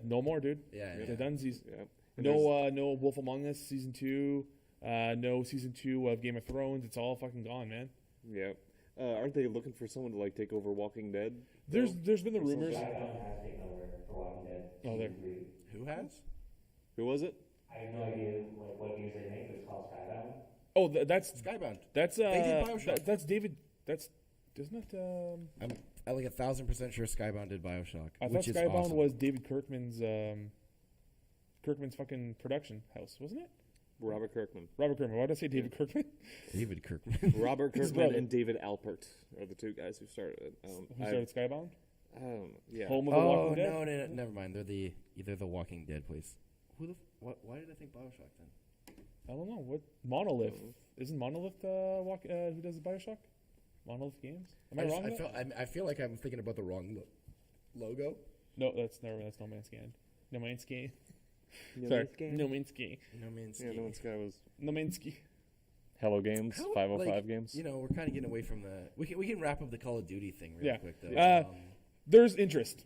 no more, dude. Yeah. The Dunsies. Yeah. No Wolf Among Us season 2. No season 2 of Game of Thrones. It's all fucking gone, man. Yeah. Aren't they looking for someone to like take over Walking Dead? There's been the rumors. Skybound has taken over for Walking Dead. Oh, there. Season 3. Who has? Who was it? I have no idea what games they make, but it's called Skybound. Oh, that's Skybound. that's They did BioShock. that's David. That's isn't it? I'm like 1,000% sure Skybound did BioShock. I thought which is Skybound awesome. was David Kirkman's fucking production house, wasn't it? Robert Kirkman. Robert Kirkman. Why did I say David Kirkman? David Kirkman. Robert His Kirkman brother. and David Alpert are the 2 guys who started it. Who started Skybound? Yeah. Home of the Oh Walking Dead. no, never mind. They're either the Walking Dead place. Why did I think BioShock then? I don't know. What Monolith? Isn't Monolith who does the BioShock? Monolith Games. Am I wrong? I feel like I'm thinking about the wrong logo. No, that's No Man's Sky. No Man's Sky. Sorry, No Man's Sky. No Man's Yeah, Sky. no one's guy was No Man's Sky. Hello Games, How- 505 like, Games. You know, we're kind of getting away from the. We can wrap up the Call of Duty thing really Yeah. quick though. There's interest.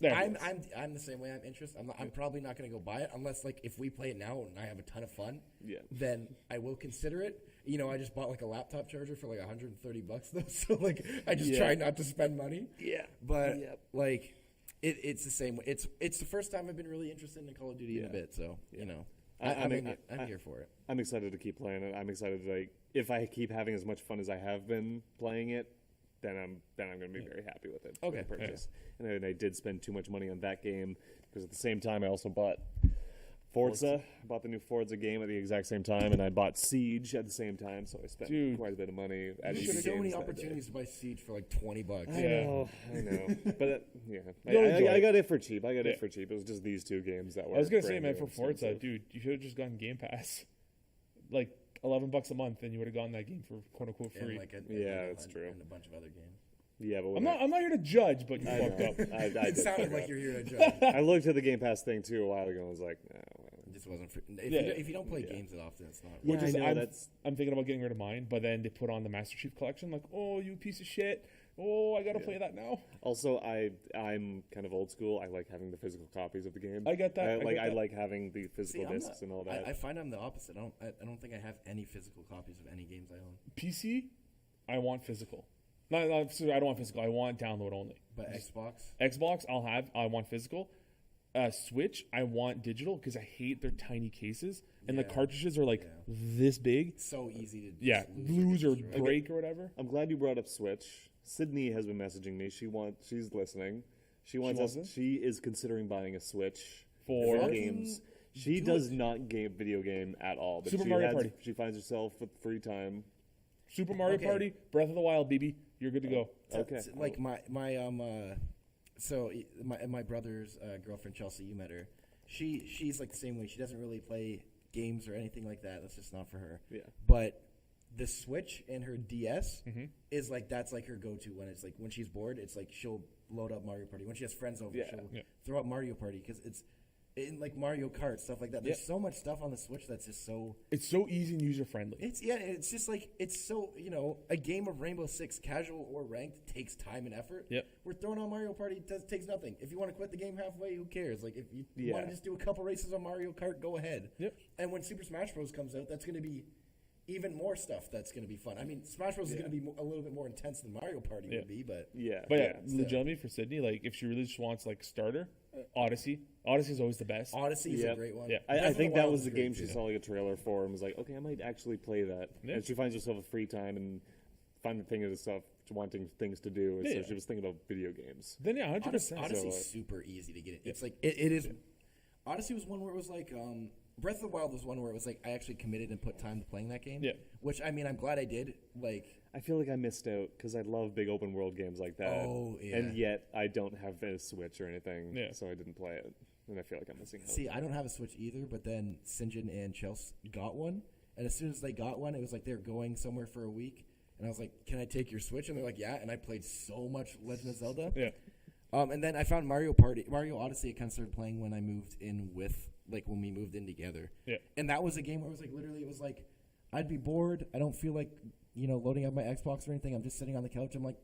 There. I'm the same way. I'm interested. I'm probably not going to go buy it unless like if we play it now and I have a ton of fun. Yeah. Then I will consider it. You know, I just bought like a laptop charger for like $130 though, so like I just try not to spend money. Yeah. But like, it's the same. It's the first time I've been really interested in Call of Duty in a bit. So you know, I'm here for it. I'm excited to keep playing it. I'm excited to like if I keep having as much fun as I have been playing it, then I'm going to be very happy with it. Okay. For the purchase. And I did spend too much money on that game because at the same time I also bought Forza. I bought the new Forza game at the exact same time, and I bought Siege at the same time. So I spent quite a bit of money. At There's EB so many games that opportunities day. to buy Siege for like $20. I know, but You'll enjoy I got it for cheap. It was just these 2 games that were. I was gonna say, brand man, new for and Forza, expensive. dude, you should have just gotten Game Pass, like $11 a month, and you would have gotten that game for quote unquote free. That's true. And a bunch of other games. Yeah, but I'm not here to judge, but you fucked up. I It did sounded fuck like up. you're here to judge. I looked at the Game Pass thing too a while ago and was like, no. just wasn't for. If, Yeah. if you don't play games that often, it's not. Which Yeah, is I know, I'm thinking about getting rid of mine, but then they put on the Master Chief Collection. Like, oh, you piece of shit. Oh, I gotta play that now. Also, I'm kind of old school. I like having the physical copies of the game. I get that. I get I that. like having the See, physical I'm discs and all that. I find I'm the opposite. I don't think I have any physical copies of any games I own. PC, I want physical. No, sorry, I don't want physical. I want download only. But Xbox, Xbox, I want physical. Switch, I want digital because I hate their tiny cases and the Yeah. cartridges are like this big. it's so easy to Yeah, just lose or destroy. break or whatever. I'm glad you brought up Switch. Sydney has been messaging me. She's listening. She is considering buying a Switch For games. She does not video game at all. But Super she Mario Party. She finds herself with free time. Super Mario Okay. Party, Breath of the Wild, baby, you're good to go. Okay. Like my brother's girlfriend Chelsea, you met her. She's like the same way. She doesn't really play games or anything like that. That's just not for her. Yeah. But the Switch and her DS Mm-hmm. is like that's like her go-to when it's like when she's bored. It's like she'll load up Mario Party when she has friends over. Yeah. She'll Yeah. throw up Mario Party because it's in like Mario Kart stuff like that. There's Yeah. so much stuff on the Switch that's just so. It's so easy and user friendly. It's just like it's so a game of Rainbow Six, casual or ranked, takes time and effort. Yep. We're throwing on Mario Party, takes nothing. If you want to quit the game halfway, who cares? Like if you Yeah. want to just do a couple races on Mario Kart, go ahead. Yep. And when Super Smash Bros comes out, that's going to be even more stuff. That's going to be fun. I mean, Smash Bros is going to be a little bit more intense than Mario Party Yeah. would be, but Yeah. But yeah, still. legitimately for Sydney, like if she really just wants like starter, Odyssey. Odyssey's always the best. Odyssey is Yep. a great one. Yeah. Breath I of think the that Wild was is the great game too. she saw like a trailer for and was like, okay, I might actually play that. Yeah. And she finds herself with free time and finding things and stuff, wanting things to do. And Yeah, so yeah. she was thinking about video games. Then yeah, 100%. Odyssey's So, super easy to get it. It's like it is. Odyssey was one where it was like Breath of the Wild was one where it was like I actually committed and put time to playing that game. Yeah. Which I mean I'm glad I did. Like I feel like I missed out because I love big open world games like that. Oh, yeah. And yet I don't have a Switch or anything, Yeah. so I didn't play it. And I feel like I'm missing out. see, I don't have a Switch either, but then Sinjin and Chelsea got one, and as soon as they got one, it was like they're going somewhere for a week, and I was like, "Can I take your Switch?" And they're like, "Yeah." And I played so much Legend of Zelda. Yeah. And then I found Mario Odyssey. I kind of started playing when I moved in when we moved in together. Yeah. And that was a game where it was like literally, it was like, I'd be bored. I don't feel like loading up my Xbox or anything. I'm just sitting on the couch. I'm like,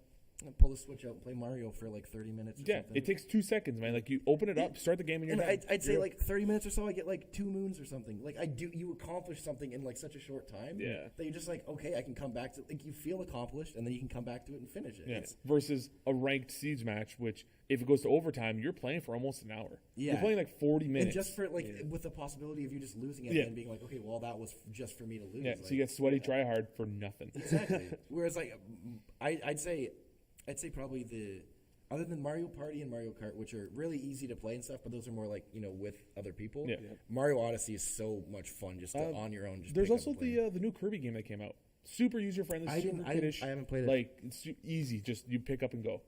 I'll pull the Switch out and play Mario for like 30 minutes. Or Yeah, something. it takes 2 seconds, man. Like you open it up, start the game, and you're And done. I'd say You're- like 30 minutes or so, I get like 2 moons or something. Like you accomplish something in like such a short time. Yeah. That you're just like, okay, I can come back to like you feel accomplished, and then you can come back to it and finish it. yeah. It's- Versus a ranked siege match, which if it goes to overtime, you're playing for almost an hour. You're Yeah. playing like 40 and minutes. just for like with the possibility of you just losing it Yeah. and being like, okay, well that was just for me to lose. yeah, Like, so you get sweaty, try hard for nothing. exactly. Whereas like I'd say probably the other than Mario Party and Mario Kart, which are really easy to play and stuff, but those are more like with other people. Yeah. Mario Odyssey is so much fun just to, on your own. Just There's pick up also and play. the new Kirby game that came out. Super user friendly, super kiddish. I haven't played it. Like it's easy, just you pick up and go,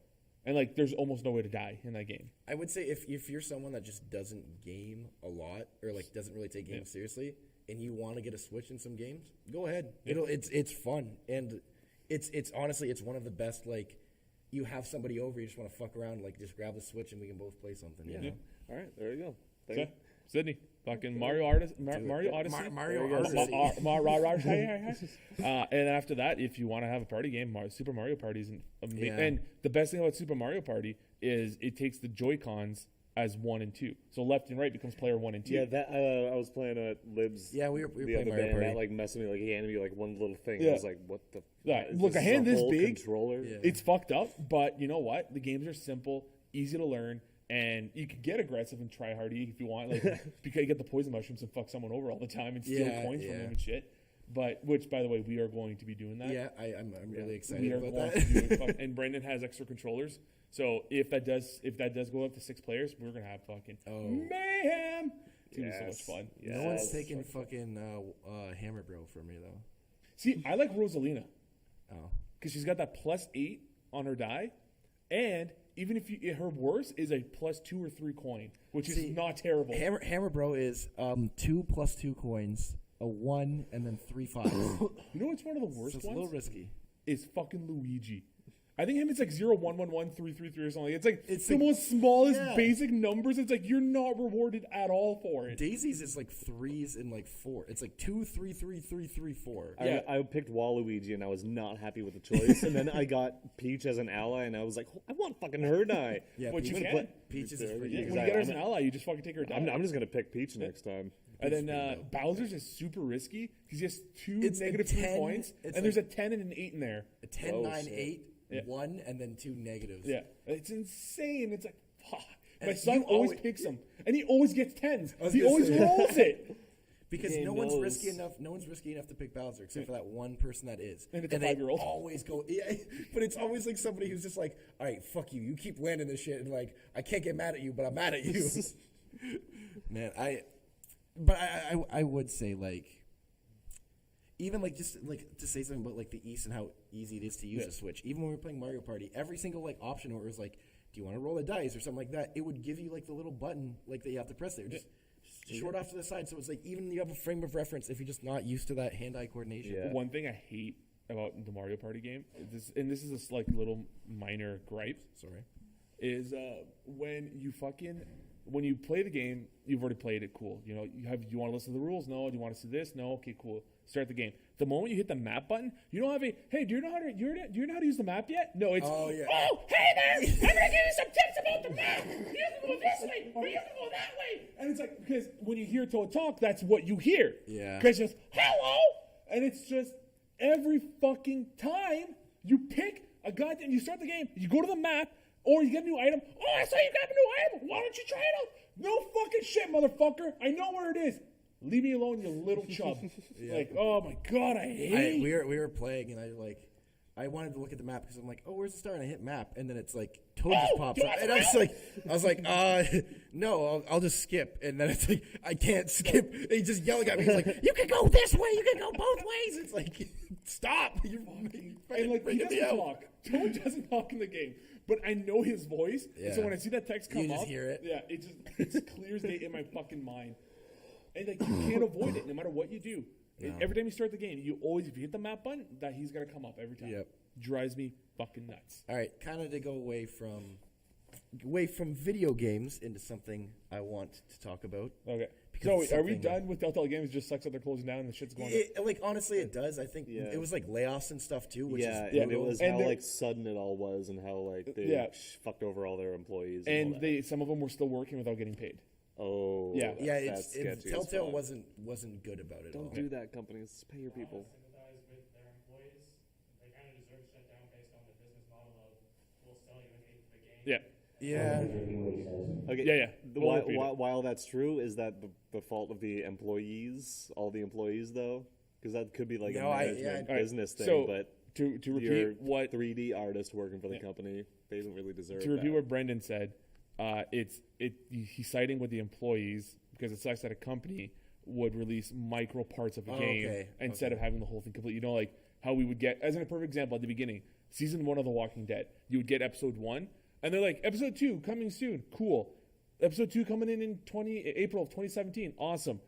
and like there's almost no way to die in that game. I would say if you're someone that just doesn't game a lot or like doesn't really take games seriously and you want to get a Switch in some games, go ahead. Yeah. It's fun and it's honestly it's one of the best like you have somebody over, you just want to fuck around, like just grab the Switch and we can both play something. You know? All right, there you go. So, Thank Sydney, fucking Mario Odyssey. Mario Odyssey. And after that, if you want to have a party game, Super Mario Party is amazing. Yeah. And the best thing about Super Mario Party is it takes the Joy-Cons as 1 and 2. So left and right becomes player 1 and 2. Yeah, that I was playing at Libs. Yeah, we were the playing other Mario day, Party. and that like messed with me. Like he handed me like one little thing. Yeah. I was like, "What the?" Yeah, is look, a hand a this whole big. controller. Yeah. It's fucked up, but you know what? The games are simple, easy to learn, and you can get aggressive and try hardy if you want. Like because you get the poison mushrooms and fuck someone over all the time and steal Yeah, coins from yeah. them and shit. But which, by the way, we are going to be doing that. Yeah, I'm really We excited are about going that. to do it. And Brendan has extra controllers. So if that does go up to 6 players, we're gonna have fucking mayhem. It's gonna be so much fun. No one's taking fucking Hammer Bro from me though. See, I like Rosalina Oh. because she's got that +8 on her die, and even if her worst is a +2 or 3 coin, which is not terrible. Hammer Bro is 2 + 2 coins, a 1, and then 3 5s. You know what's one of the So worst it's a little ones? risky. Is fucking Luigi. I think him it's like 0111333 or something. It's like It's the like- most smallest yeah. basic numbers. It's like you're not rewarded at all for it. Daisy's is like 3s and like 4. It's like 2, 3, 3, 3, 3, 4. Yeah. I picked Waluigi and I was not happy with the choice. And then I got Peach as an ally and I was like, I want fucking her die. Yeah, But Peach, you is- can. Peaches is Yeah, pretty Yeah, good. when you get her as an ally, you just fucking take her down. I'm just gonna pick Peach next time. And then pretty dope. Bowser's is super risky because he has 2 It's a negative 3 10, points, it's and there's a 10 and an 8 in there. A 10, Oh, 9, shit. 8, Yeah. 1, and then 2 negatives. Yeah, it's insane. It's like, fuck. My And son you always always- picks them, and he always gets 10s. was He gonna always say- rolls it. Because Game no one's knows. risky enough. No one's risky enough to pick Bowser except for that one person that is. And it's a they 5-year-old. always go. Yeah, but it's always like somebody who's just like, all right, fuck you. You keep landing this shit, and like, I can't get mad at you, but I'm mad at you. Man, I would say like, even like just like to say something about like the East and how easy it is to use Yeah. a Switch. Even when we were playing Mario Party, every single like option where it was like, do you want to roll a dice or something like that? It would give you like the little button like that you have to press there. Just short off to the side, so it's like even you have a frame of reference if you're just not used to that hand-eye coordination. Yeah. One thing I hate about the Mario Party game, this is a like little minor gripe, Sorry. is when you play the game, you've already played it. Cool. You know, you want to listen to the rules? No. Do you want to see this? No. Okay, cool. Start the game. The moment you hit the map button, you don't have a hey. Do you know how to use the map yet? No. It's Oh, yeah. Oh, hey there! I'm gonna give you some tips about the map. You can go this way, or you can go that way. And it's like because when you hear Toad talk, that's what you hear. Yeah. Because just hello, and it's just every fucking time you pick a goddamn. You start the game, you go to the map. Or you get a new item. Oh, I saw you got a new item. Why don't you try it out? No fucking shit, motherfucker. I know where it is. Leave me alone, you little chub. Like, oh my god, I hate. We were playing, and I wanted to look at the map because I'm like, oh, where's the star? And I hit map, and then it's like Toad just Oh, pops do up, I and I was like, no, I'll just skip. And then it's like I can't skip. And he's just yelling at me. He's like, you can go this way, you can go both ways. It's like, stop. You're fucking And like, he freaking me doesn't out. talk. Toad doesn't talk in the game. But I know his voice. And so Yeah. when I see that text come You just up, hear it. yeah, it's clear as day in my fucking mind. And like, you can't avoid it no matter what you do. And every time you start the game, you always, if you hit the map button, that he's gonna come up every time. Yep. Drives me fucking nuts. All right, kind of to go away from video games into something I want to talk about. Okay. Because So it's are we something- done with Telltale Games? It just sucks that they're closing down and the shit's going Like honestly, it does. I think Yeah. it was like layoffs and stuff too, which Yeah, is and it brutal. was And how they're- like sudden it all was, and how like they Yeah. fucked over all their employees. And, all and that. some of them were still working without getting paid. oh Yeah. yeah, that's it's sketchy as Telltale fuck. wasn't good about it. at all. Don't do that, companies. Pay your people. Sympathize with their employees. They kind of deserve to shut down based on the business model of we'll sell you an eighth of the game. Yeah. Yeah, Okay. Yeah. We'll While, repeat it. while that's true, is that the fault of the employees, all the employees though? Because that could be like No, a I- management yeah. All right, business thing. so but to your repeat what 3D artist working for the Yeah. company, they don't really deserve to repeat that. what Brendan said, he's citing with the employees because it sucks that a company would release micro parts of a Oh, game okay, instead of having the whole thing complete. You know, like how we would get, as in a perfect example, at the beginning, season 1 of The Walking Dead, you would get episode 1, and they're like, episode 2 coming soon, cool. Episode 2 coming in April of 2017, awesome.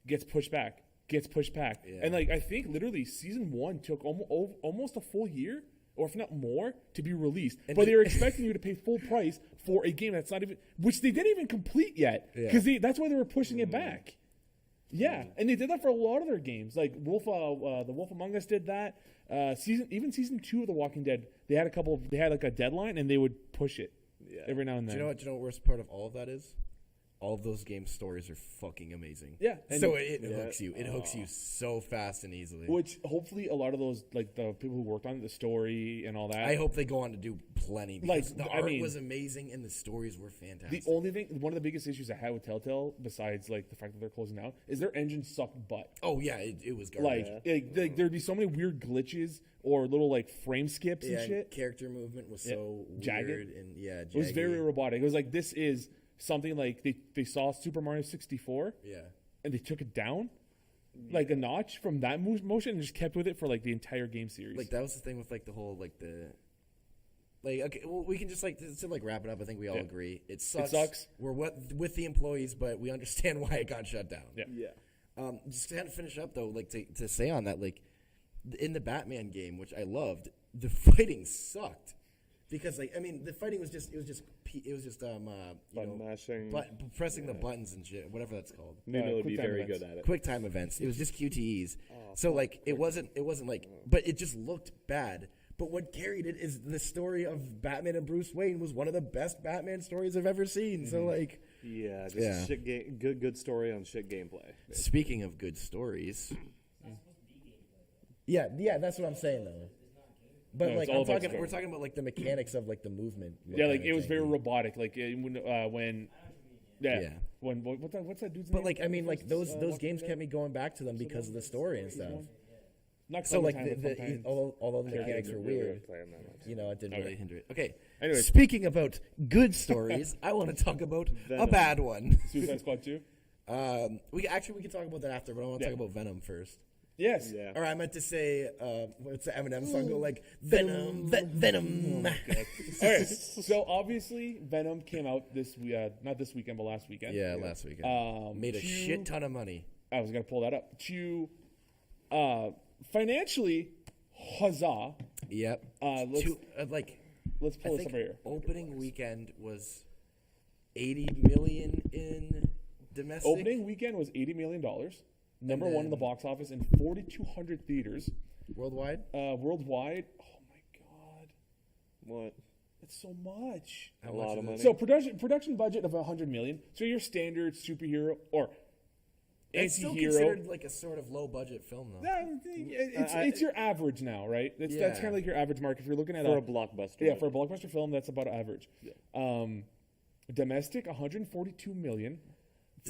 Gets pushed back. Yeah. And like I think literally season 1 took almost a full year, or if not more, to be released. And But they were expecting you to pay full price for a game that's not even, which they didn't even complete yet, Yeah. because that's why they were pushing it back. Yeah, and they did that for a lot of their games. Like the Wolf Among Us did that. Season 2 of The Walking Dead, they had like a deadline, and they would push it every now and do then. you know what? Do you know what worst part of all of that is? All of those game stories are fucking amazing. Yeah, and So it Yeah. hooks you. It hooks you so fast and easily. Which hopefully a lot of those, like the people who worked on the story and all that. I hope they go on to do plenty because Like, the I art mean- was amazing and the stories were The fantastic. only thing, one of the biggest issues I had with Telltale, besides like the fact that they're closing down, is their engine sucked butt. Oh yeah, it was garbage. Like there'd be so many weird glitches or little like frame skips yeah, and shit. character movement was Yeah. so Jagged. weird and It was jaggy. very robotic. It was like this is something like they saw Super Mario 64 yeah. and they took it down like a notch from that motion and just kept with it for like the entire game series. Like that was the thing with like the whole like the like okay, well we can just like to like wrap it up. I think we all Yeah. agree it sucks. sucks. We're with the employees, but we understand why it got shut down. Yeah. Yeah. Just to kind of finish up though, like to say on that, like in the Batman game, which I loved, the fighting sucked. because like I mean the fighting was just Button mashing. pressing the buttons and shit, whatever that's called. Nuno would be quick time very events. good at it. Quick time events. It was just QTEs. So like it wasn't like, but it just looked bad. But what carried it is the story of Batman and Bruce Wayne was one of the best Batman stories I've ever seen. So like, Yeah, just shit good story on shit gameplay. speaking of good stories, yeah, that's what I'm saying though. But No, like it's all about we're story. talking about like the mechanics of like the movement. Yeah, like kind it of was thing. very robotic. Like when Yeah. when what's that dude's But name? like I mean, like those Walking games Dead? kept me going back to them because of the story and stuff. Not So like Clementine, but Clementine. although the mechanics were weird, Playing that much. you know, it didn't really hinder it. Okay. Anyway. Speaking about good stories, I want to talk about a Venom. bad one. Suicide Squad 2? We can talk about that after, but I want to Yeah. talk about Venom first. Yes. Yeah. Or I meant to say, what's the Eminem song go like? Venom, Venom. Okay, so obviously Venom came out not this weekend, but last weekend. Yeah, last weekend. Made a to- shit ton of money. I was gonna pull that up. Financially, huzzah! Yep. Let's I pull this think up right here. opening weekend was 80 million in domestic. Opening weekend was $80 million. Number one in the then- box office in 4,200 theaters worldwide. worldwide. Oh my god, What? that's so much. How A much lot is of it? money. So production budget of $100 million. So your standard superhero or It's still anti-hero. considered like a sort of low budget film though. It's your average now, right? That's Yeah. kind of like your average mark. If you're looking at For a blockbuster. yeah, for a blockbuster film, that's about average. Domestic, 142 million.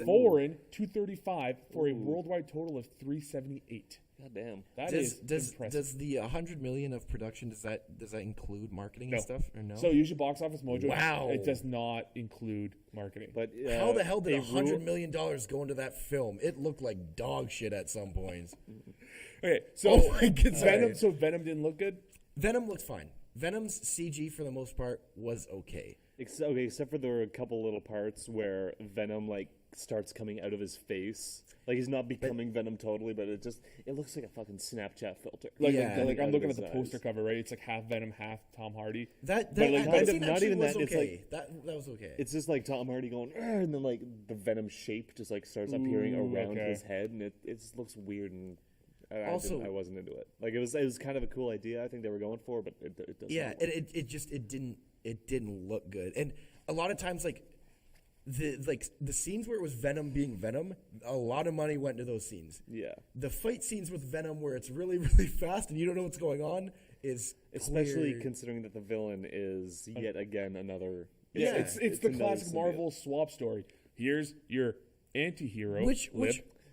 Foreign, 235 for a worldwide total of 378. God damn. That is impressive. Does the 100 million of production does that include marketing No. and stuff or no? So usually Box Office Mojo, Wow. it does not include marketing. But how the hell did a $100 million go into that film? It looked like dog shit at some points. Okay, so Oh my God, Venom. sorry. So Venom didn't look good. Venom looked fine. Venom's CG for the most part was okay. Except for there were a couple little parts where Venom like starts coming out of his face. Like he's not becoming Venom totally, but it looks like a fucking Snapchat filter. Like, Yeah. like I'm Out looking of at the his poster eyes. cover, right? It's like half Venom, half Tom Hardy. That But, like, that kind scene of- not actually even was that, it's okay. that was okay. It's just like Tom Hardy going, "Arr," and then like the Venom shape just like starts appearing Ooh, around okay. his head, and it just looks weird and. Also- I wasn't into it. Like it was kind of a cool idea. I think they were going for, but it doesn't. Yeah, it didn't look good. And a lot of times like the scenes where it was Venom being Venom, a lot of money went into those scenes. Yeah. The fight scenes with Venom where it's really really fast and you don't know what's going on is Especially clear. considering that the villain is yet again another. Yeah, Yeah. it's the another classic symbiote. Marvel swap story. Here's your anti-hero Which-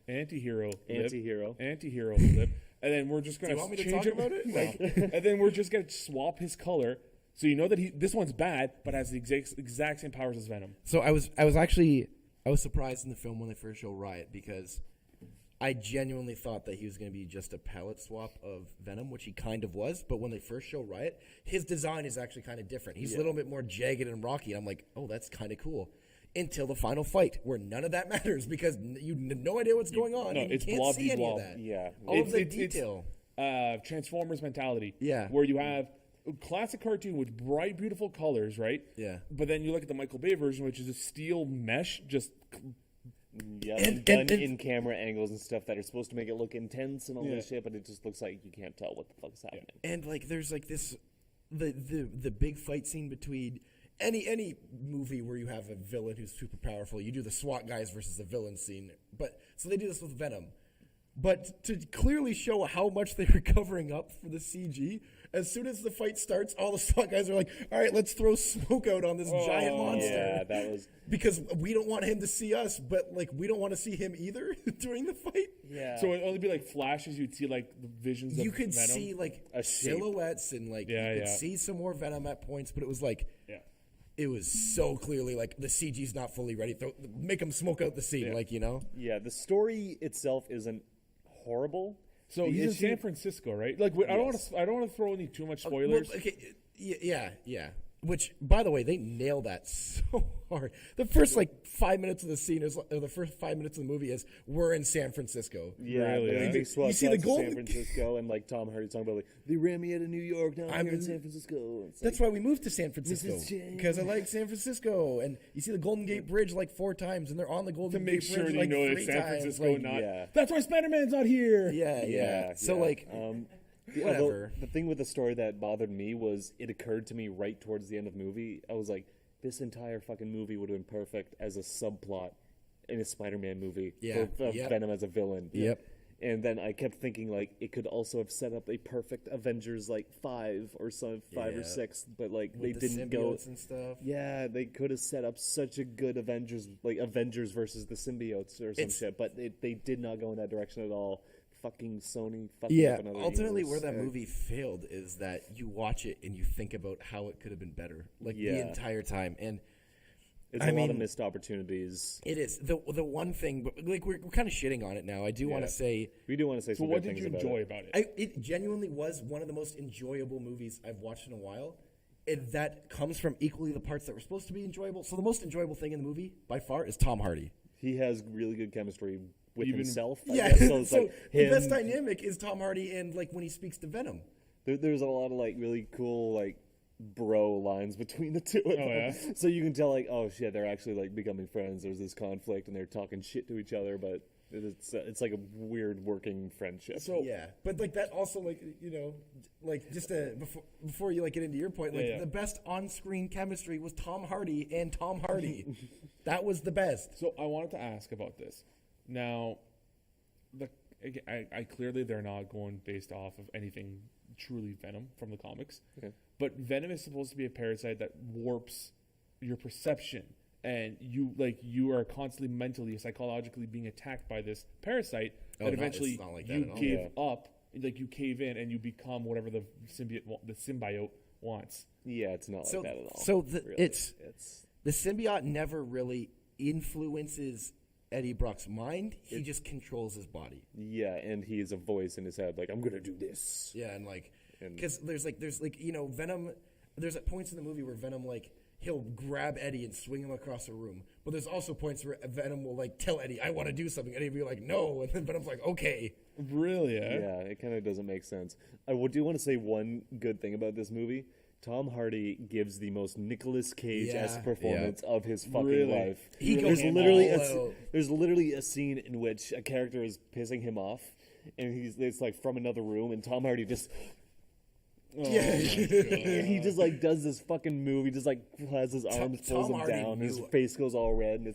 anti-hero lip, Anti-hero. anti-hero lip, and then we're just gonna you want me to change talk about it? No. And then we're just gonna swap his color, so you know that this one's bad, but has the exact same powers as Venom. So I was surprised in the film when they first showed Riot because I genuinely thought that he was going to be just a palette swap of Venom, which he kind of was. But when they first show Riot, his design is actually kind of different. He's a little bit more jagged and rocky. And I'm like, oh, that's kind of cool. Until the final fight, where none of that matters because you have no idea what's going on. No, and you it's can't blob see any blob. of that. Yeah. All of the It's- detail. Transformers mentality. Yeah. Where you have a classic cartoon with bright, beautiful colors, right? Yeah. But then you look at the Michael Bay version, which is a steel mesh, just Yeah, And- done and- in camera angles and stuff that are supposed to make it look intense and all this shit, but it just looks like you can't tell what the fuck's happening. And like there's like this the big fight scene between any movie where you have a villain who's super powerful, you do the SWAT guys versus the villain scene. But so they do this with Venom. But to clearly show how much they were covering up for the CG, as soon as the fight starts, all the SWAT guys are like, all right, let's throw smoke out on this giant monster. Yeah, that was. Because we don't want him to see us, but like we don't want to see him either during the fight. Yeah. so it'd only be like flashes. You'd see like the visions of You could Venom. see like A shape. silhouettes and like Yeah, you could yeah. see some more Venom at points, but it was like Yeah. it was so clearly like the CG's not fully ready. Make him smoke out the scene, Yeah. like you know. Yeah, the story itself isn't horrible. So The he's in issue- San Francisco, right? Like, I don't want to throw any too much spoilers. Well, okay, yeah. Which, by the way, they nail that so hard. The first 5 minutes of the scene or the first 5 minutes of the movie is we're in San Francisco. Yeah, Really, the yeah. big swap You see the shots to golden- San Francisco, and like Tom Hardy talking about like they ran me out of New York. Now I'm here in San Francisco. It's That's like, why we moved to San Francisco, Mrs. J. because I like San Francisco. And you see the Golden Gate Bridge 4 times, and they're on the To Golden make Gate sure Bridge that you know that 3 San times. Francisco not. Yeah. That's why Spider-Man's not here. Yeah. So whatever. The thing with the story that bothered me was it occurred to me right towards the end of the movie. I was like, this entire fucking movie would have been perfect as a subplot in a Spider-Man movie. Yeah. For Yep. Venom as a villain. Yep. And then I kept thinking it could also have set up a perfect Avengers 5 or 5 or Yeah. 6, but they With the didn't go. symbiotes and stuff. Yeah, they could have set up such a good Avengers versus the symbiotes or some It's- shit, but they did not go in that direction at all. Fucking Sony fucking Yeah, up another ultimately universe. where that movie failed is that you watch it and you think about how it could have been better, the Yeah. entire time. And It's I a lot of mean, missed opportunities. it is the one thing, but we're kind of shitting on it now. I do want Yeah. to say, We do want to say So some what good did things you about enjoy it. about it? it genuinely was one of the most enjoyable movies I've watched in a while. And that comes from equally the parts that were supposed to be enjoyable. So the most enjoyable thing in the movie, by far, is Tom Hardy. He has really good chemistry with Even- himself. I Yeah, guess. So it's so like the him. best dynamic is Tom Hardy and when he speaks to Venom. There's a lot of really cool bro lines between the two of them. yeah? So you can tell oh shit, they're actually becoming friends. There's this conflict and they're talking shit to each other, but it's like a weird working friendship. So Yeah, but that also just before you get into your point, Yeah. the best on-screen chemistry was Tom Hardy and Tom Hardy. That was the best. So I wanted to ask about this. Now, I clearly they're not going based off of anything truly Venom from the comics. Okay. But Venom is supposed to be a parasite that warps your perception, and you are constantly mentally, psychologically being attacked by this parasite Oh, that no, eventually it's not like that you at all. give Yeah. up, you cave in and you become whatever the symbiote wants. Yeah, it's not So- like that at all. so really. it's the symbiote never really influences Eddie Brock's mind. He just controls his body. yeah, and he has a voice in his head I'm gonna do this. Yeah, and And- because there's Venom. There's points in the movie where Venom he'll grab Eddie and swing him across a room. But there's also points where Venom will tell Eddie, "I want to do something." Eddie will be like, "No," and then Venom's like, "Okay." Really? Eh? Yeah, it kind of doesn't make sense. I do want to say one good thing about this movie. Tom Hardy gives the most Nicolas Cage-esque Yeah, performance of his fucking Really? life. He there's goes literally all out. there's literally a scene in which a character is pissing him off, and it's from another room, and Tom Hardy just Oh, Yeah. and he just does this fucking move. He just has his arms, pulls Tom him Hardy down, his knew- face goes all red, and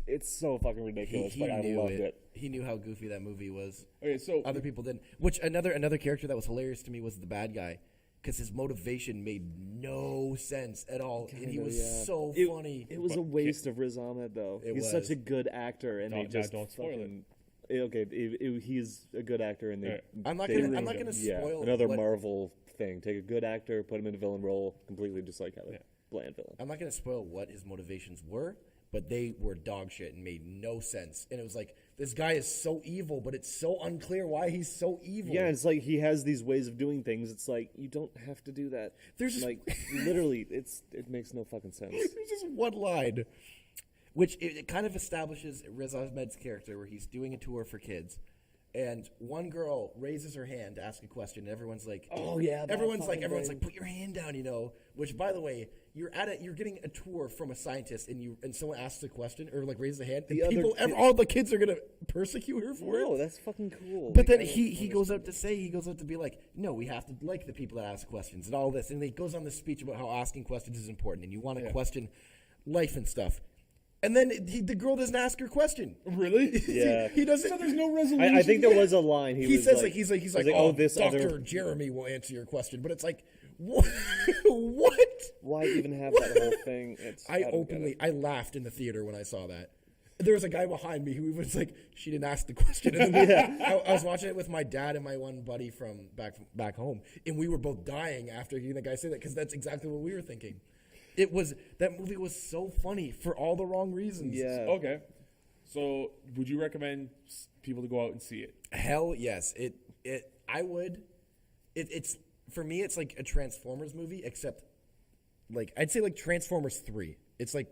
it's so fucking He, ridiculous. he But I knew loved it. it. He knew how goofy that movie was. Okay, so Other people didn't. Which another character that was hilarious to me was the bad guy, because his motivation made no sense at all, and he was Yeah. so It- funny. It was a waste of Riz Ahmed, though. It He's was. such a good actor, and they Don't- just don't spoil it. fucking. Okay, he's a good actor, and they. Right. I'm not they gonna- I'm ruined not him. gonna Yeah, spoil another what- Marvel thing. Take a good actor, put him in a villain role, completely just have a bland villain. I'm not going to spoil what his motivations were, but they were dog shit and made no sense. And it was this guy is so evil, but it's so unclear why he's so evil. Yeah, it's he has these ways of doing things. It's you don't have to do that. There's just- literally, it makes no fucking sense. There's just one line, which it kind of establishes Riz Ahmed's character, where he's doing a tour for kids, and one girl raises her hand to ask a question, and everyone's like, Oh, yeah, that everyone's fucking like, thing. put your hand down, Which, by the way, you're getting a tour from a scientist, and someone asks a question or raises a hand, and The other kid- all the kids are gonna persecute her for No, it. that's fucking cool. But then I don't he goes out to be like, no, we have to like the people that ask questions and all this. And he goes on this speech about how asking questions is important and you want to question life and stuff. And then the girl doesn't ask her question. really? Yeah. He doesn't. So there's no resolution. I think there was a line. He was says like, he's was like, oh, oh, this Dr. other. Jeremy will answer your question. But it's like, what? What? Why even have that whole thing? I don't get openly, it. I laughed in the theater when I saw that. There was a guy behind me who was like, she didn't ask the question. And then I was watching it with my dad and my one buddy from back home, and we were both dying after hearing the guy say that, because that's exactly what we were thinking. That movie was so funny for all the wrong reasons. Yeah. Okay. So, would you recommend people to go out and see it? Hell yes. I would. It's for me. It's like a Transformers movie, except like I'd say like Transformers 3. It's like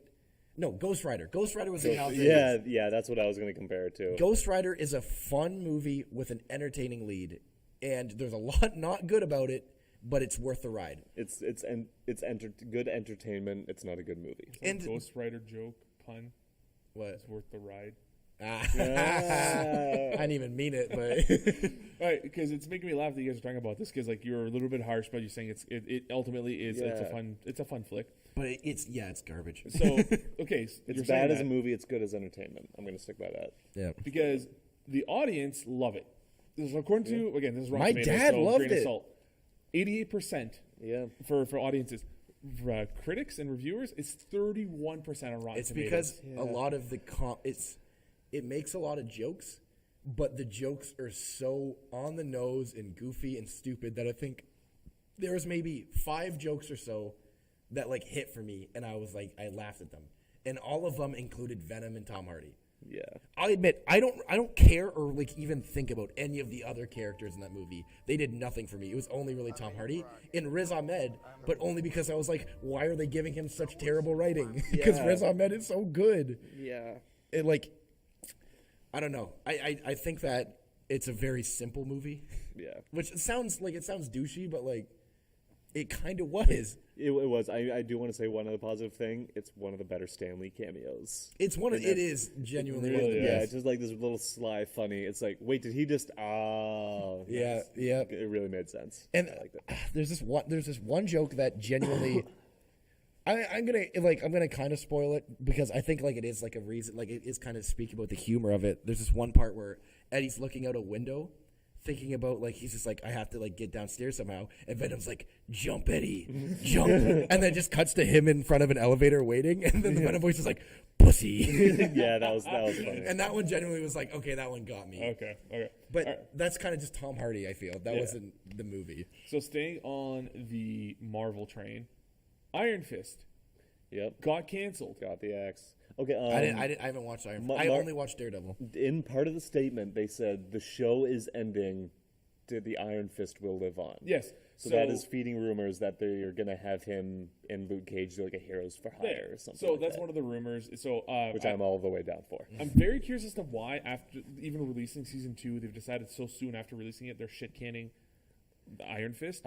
no Ghost Rider. Ghost Rider was like how Yeah, that's what I was going to compare it to. Ghost Rider is a fun movie with an entertaining lead, and there's a lot not good about it, but it's worth the ride. It's good entertainment. It's not a good movie. And Ghost Rider joke pun. what? It's worth the ride. I didn't even mean it, but Right, because it's making me laugh that you guys are talking about this because like you're a little bit harsh, but you're saying it ultimately is it's a fun flick. but it's garbage. So okay, It's you're saying bad as that a movie. It's good as entertainment. I'm going to stick by that. Yeah. because the audience love it. This is according to again, this is Rotten My Tomatoes, dad so loved grain of it. salt. 88% Yeah. for audiences. For, critics and reviewers, it's 31% on Rotten It's Tomatoes. because a lot of the it makes a lot of jokes, but the jokes are so on the nose and goofy and stupid that I think there was maybe 5 jokes or so that like hit for me, and I was like, I laughed at them, and all of them included Venom and Tom Hardy. Yeah. I'll admit, I don't care or like even think about any of the other characters in that movie. They did nothing for me. It was only really Tom Hardy and Riz Ahmed, but only because I was like, why are they giving him such terrible writing? Because Yeah. Riz Ahmed is so good. Yeah. It like, I don't know. I think that it's a very simple movie, Yeah. which sounds douchey, but like, it kind of was. It was. I do want to say one other positive thing. It's one of the better Stan Lee cameos. It is genuinely one of the Yeah, best. it's just like this little sly, funny. It's like, wait, did he just? Oh, Yeah, nice. yeah. It really made sense. And I liked it. there's this one joke that genuinely I'm gonna kind of spoil it because I think like it is like a reason, like it is kind of speaking about the humor of it. There's this one part where Eddie's looking out a window thinking about like he's just like I have to like get downstairs somehow, and Venom's like jump Eddie jump, and then just cuts to him in front of an elevator waiting, and then the Venom voice is like pussy. Yeah, that was funny. And that one genuinely was like, okay, that one got me. Okay. But All right. that's kind of just Tom Hardy, I feel. That Yeah. wasn't the movie. So staying on the Marvel train, Iron Fist Yep. got canceled. Got the axe. Okay. I haven't watched Iron Fist. I only watched Daredevil. In part of the statement, they said the show is ending. The Iron Fist will live on. Yes. So that is feeding rumors that they're going to have him and Luke Cage do like a Heroes for Hire or something. So like that's that, one of the rumors. So which I'm all the way down for. I'm very curious as to why, after even releasing season 2, they've decided so soon after releasing it they're shit canning the Iron Fist.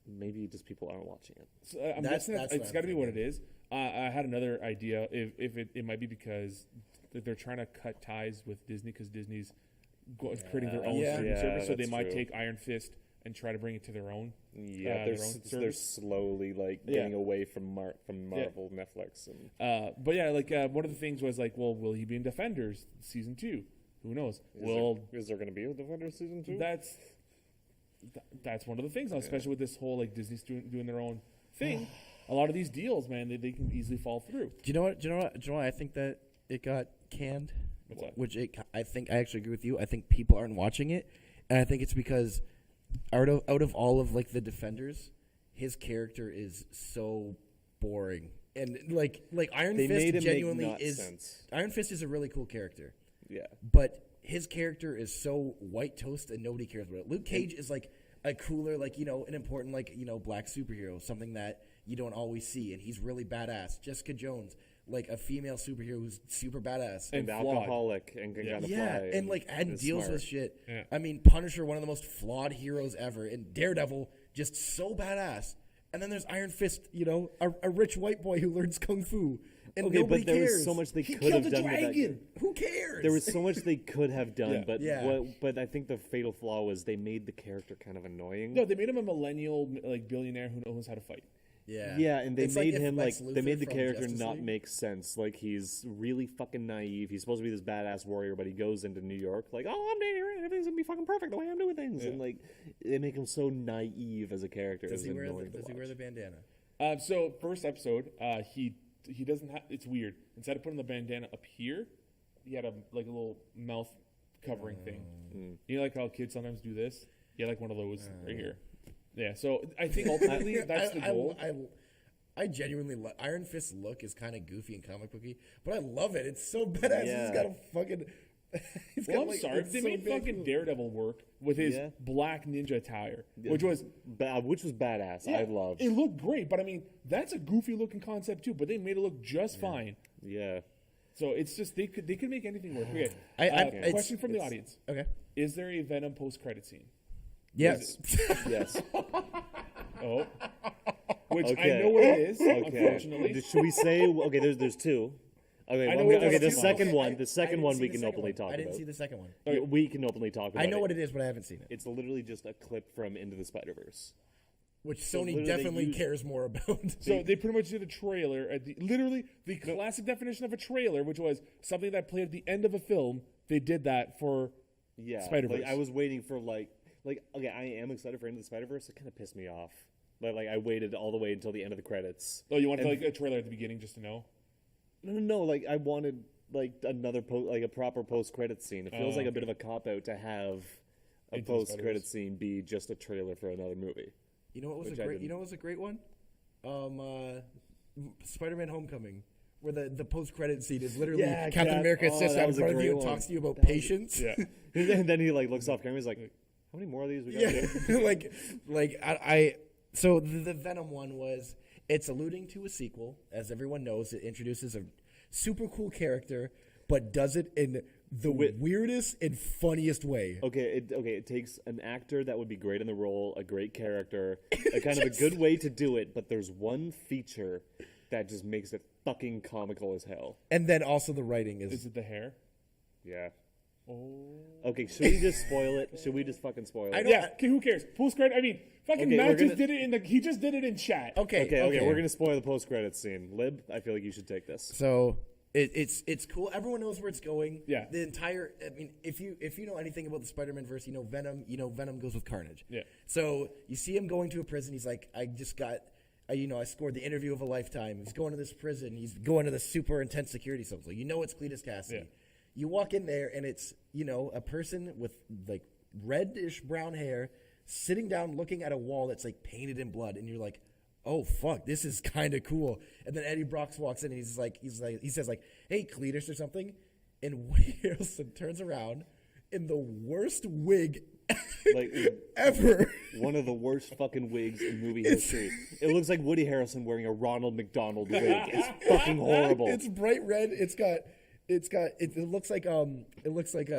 Maybe just people aren't watching it. So, I'm That's- guessing that's it's what got to I'm be what it is. I had another idea. If it might be because that they're trying to cut ties with Disney because Disney's creating their own Yeah. streaming service, so they that's might true. take Iron Fist and try to bring it to their own. Yeah, their they're, own they're service. slowly like getting away from Marvel, Netflix, and But yeah, like one of the things was like, well, will he be in Defenders season 2? Who knows? is there going to be a Defenders season 2? That's one of the things, especially with this whole like Disney's doing their own thing. A lot of these deals, man, they can easily fall through. Do you know what? I think that it got canned. What's that? I actually agree with you. I think people aren't watching it, and I think it's because out of all of like the Defenders, his character is so boring, and like Iron They Fist made him genuinely make not is. sense. Iron Fist is a really cool character, Yeah. but his character is so white toast and nobody cares about it. Luke Cage is like a cooler, like an important, like black superhero, something that you don't always see, and he's really badass. Jessica Jones, like a female superhero who's super badass. And And flawed. alcoholic and can kind of Yeah, fly. and like and is deals smart. with shit. Yeah. I mean, Punisher, one of the most flawed heroes ever, and Daredevil, just so badass. And then there's Iron Fist, a rich white boy who learns kung fu, and Okay, nobody but there cares. was so much they he could killed have a done with that. dragon. Who cares? There was so much they could have done, Yeah. but Yeah. but I think the fatal flaw was they made the character kind of annoying. No, they made him a millennial like billionaire who knows how to fight. Yeah, and they It's like made if him Lex like they Luthor made the from character Justice not League. make sense. Like he's really fucking naive. He's supposed to be this badass warrior, but he goes into New York like, oh, I'm here, everything's gonna be fucking perfect the way I'm doing things, and like they make him so naive as a character. Does It's he wear annoying to the watch. bandana? So first episode, he doesn't have. It's weird. Instead of putting the bandana up here, he had a little mouth covering thing. You know, like how kids sometimes do this. He had like one of those right here. Yeah. So I think ultimately that's the goal. I genuinely love Iron Fist's look is kind of goofy and comic booky, but I love it. It's so badass. Yeah. He's got a fucking He's Well, got, I'm like, sorry. it's They so made big. fucking Daredevil work with his Yeah. black ninja attire, which was which was badass. yeah, I loved. It looked great, but I mean, that's a goofy looking concept too. But they made it look just fine. Yeah. So it's just they could make anything work. Okay. It's- Question from the audience: Okay. Is there a Venom post credit scene? Yes. Yes. Oh, which I Okay. know what it is. Okay. Unfortunately, Should we say? Okay, there's two. Okay, I well, know what okay. the The second second Okay, one. I The second didn't one see we the can second openly one. talk I didn't about. see the second one. Okay. We can openly talk about. I know what it is, but I haven't seen it. It's literally just a clip from Into the Spider-Verse. Which literally Sony they definitely use- cares more about. so they pretty much did a trailer at literally the classic definition of a trailer, which was something that played at the end of a film. They did that for Yeah, Spider-Verse. Like, I was waiting for like okay, I am excited for Into the Spider-Verse. It kind of pissed me off. Like I waited all the way until the end of the credits. Oh, you wanted like a trailer at the beginning just to know? No. Like I wanted like another like a proper post-credit scene. It feels like a bit of a cop out to have a Into the post-credit Spider-Verse. scene be just a trailer for another movie. You know what was Which a I great? didn't. You know what was a great one? Spider-Man: Homecoming, where the post-credit scene is literally Yeah, Captain God. America Oh, sits that down in was a front of you great and one. talks to you about patience. Yeah. And then he like looks off camera. He's like, "How many more of these we got?" Yeah, to do?" like I so the Venom one was it's alluding to a sequel, as everyone knows. It introduces a super cool character, but does it in the weirdest and funniest way. Okay, it takes an actor that would be great in the role, a great character, a kind of a good way to do it, but there's one feature that just makes it fucking comical as hell. And then also the writing Is it the hair? Yeah. Oh. Okay, should we just spoil it? Should we just fucking spoil it? Yeah. Okay. Who cares? Post credit. I mean, fucking Okay, Matt we're just gonna- did it in the. He just did it in chat. Okay, Okay, we're gonna spoil the post-credits scene. Lib, I feel like you should take this. So it's cool. Everyone knows where it's going. Yeah. The entire. I mean, if you know anything about the Spider-Man verse, you know Venom. You know Venom goes with Carnage. Yeah. So you see him going to a prison. He's like, I just got. I scored the interview of a lifetime. He's going to this prison. He's going to this super intense security cell. So you know it's Cletus Cassidy. Yeah. You walk in there and it's a person with like reddish brown hair sitting down looking at a wall that's like painted in blood, and you're like, oh fuck, this is kind of cool. And then Eddie Brock walks in and he says like, hey Cletus or something, and Woody Harrelson turns around in the worst wig Like ever. one of the worst fucking wigs in movie history. It looks like Woody Harrelson wearing a Ronald McDonald wig. It's fucking horrible. It's bright red. It looks like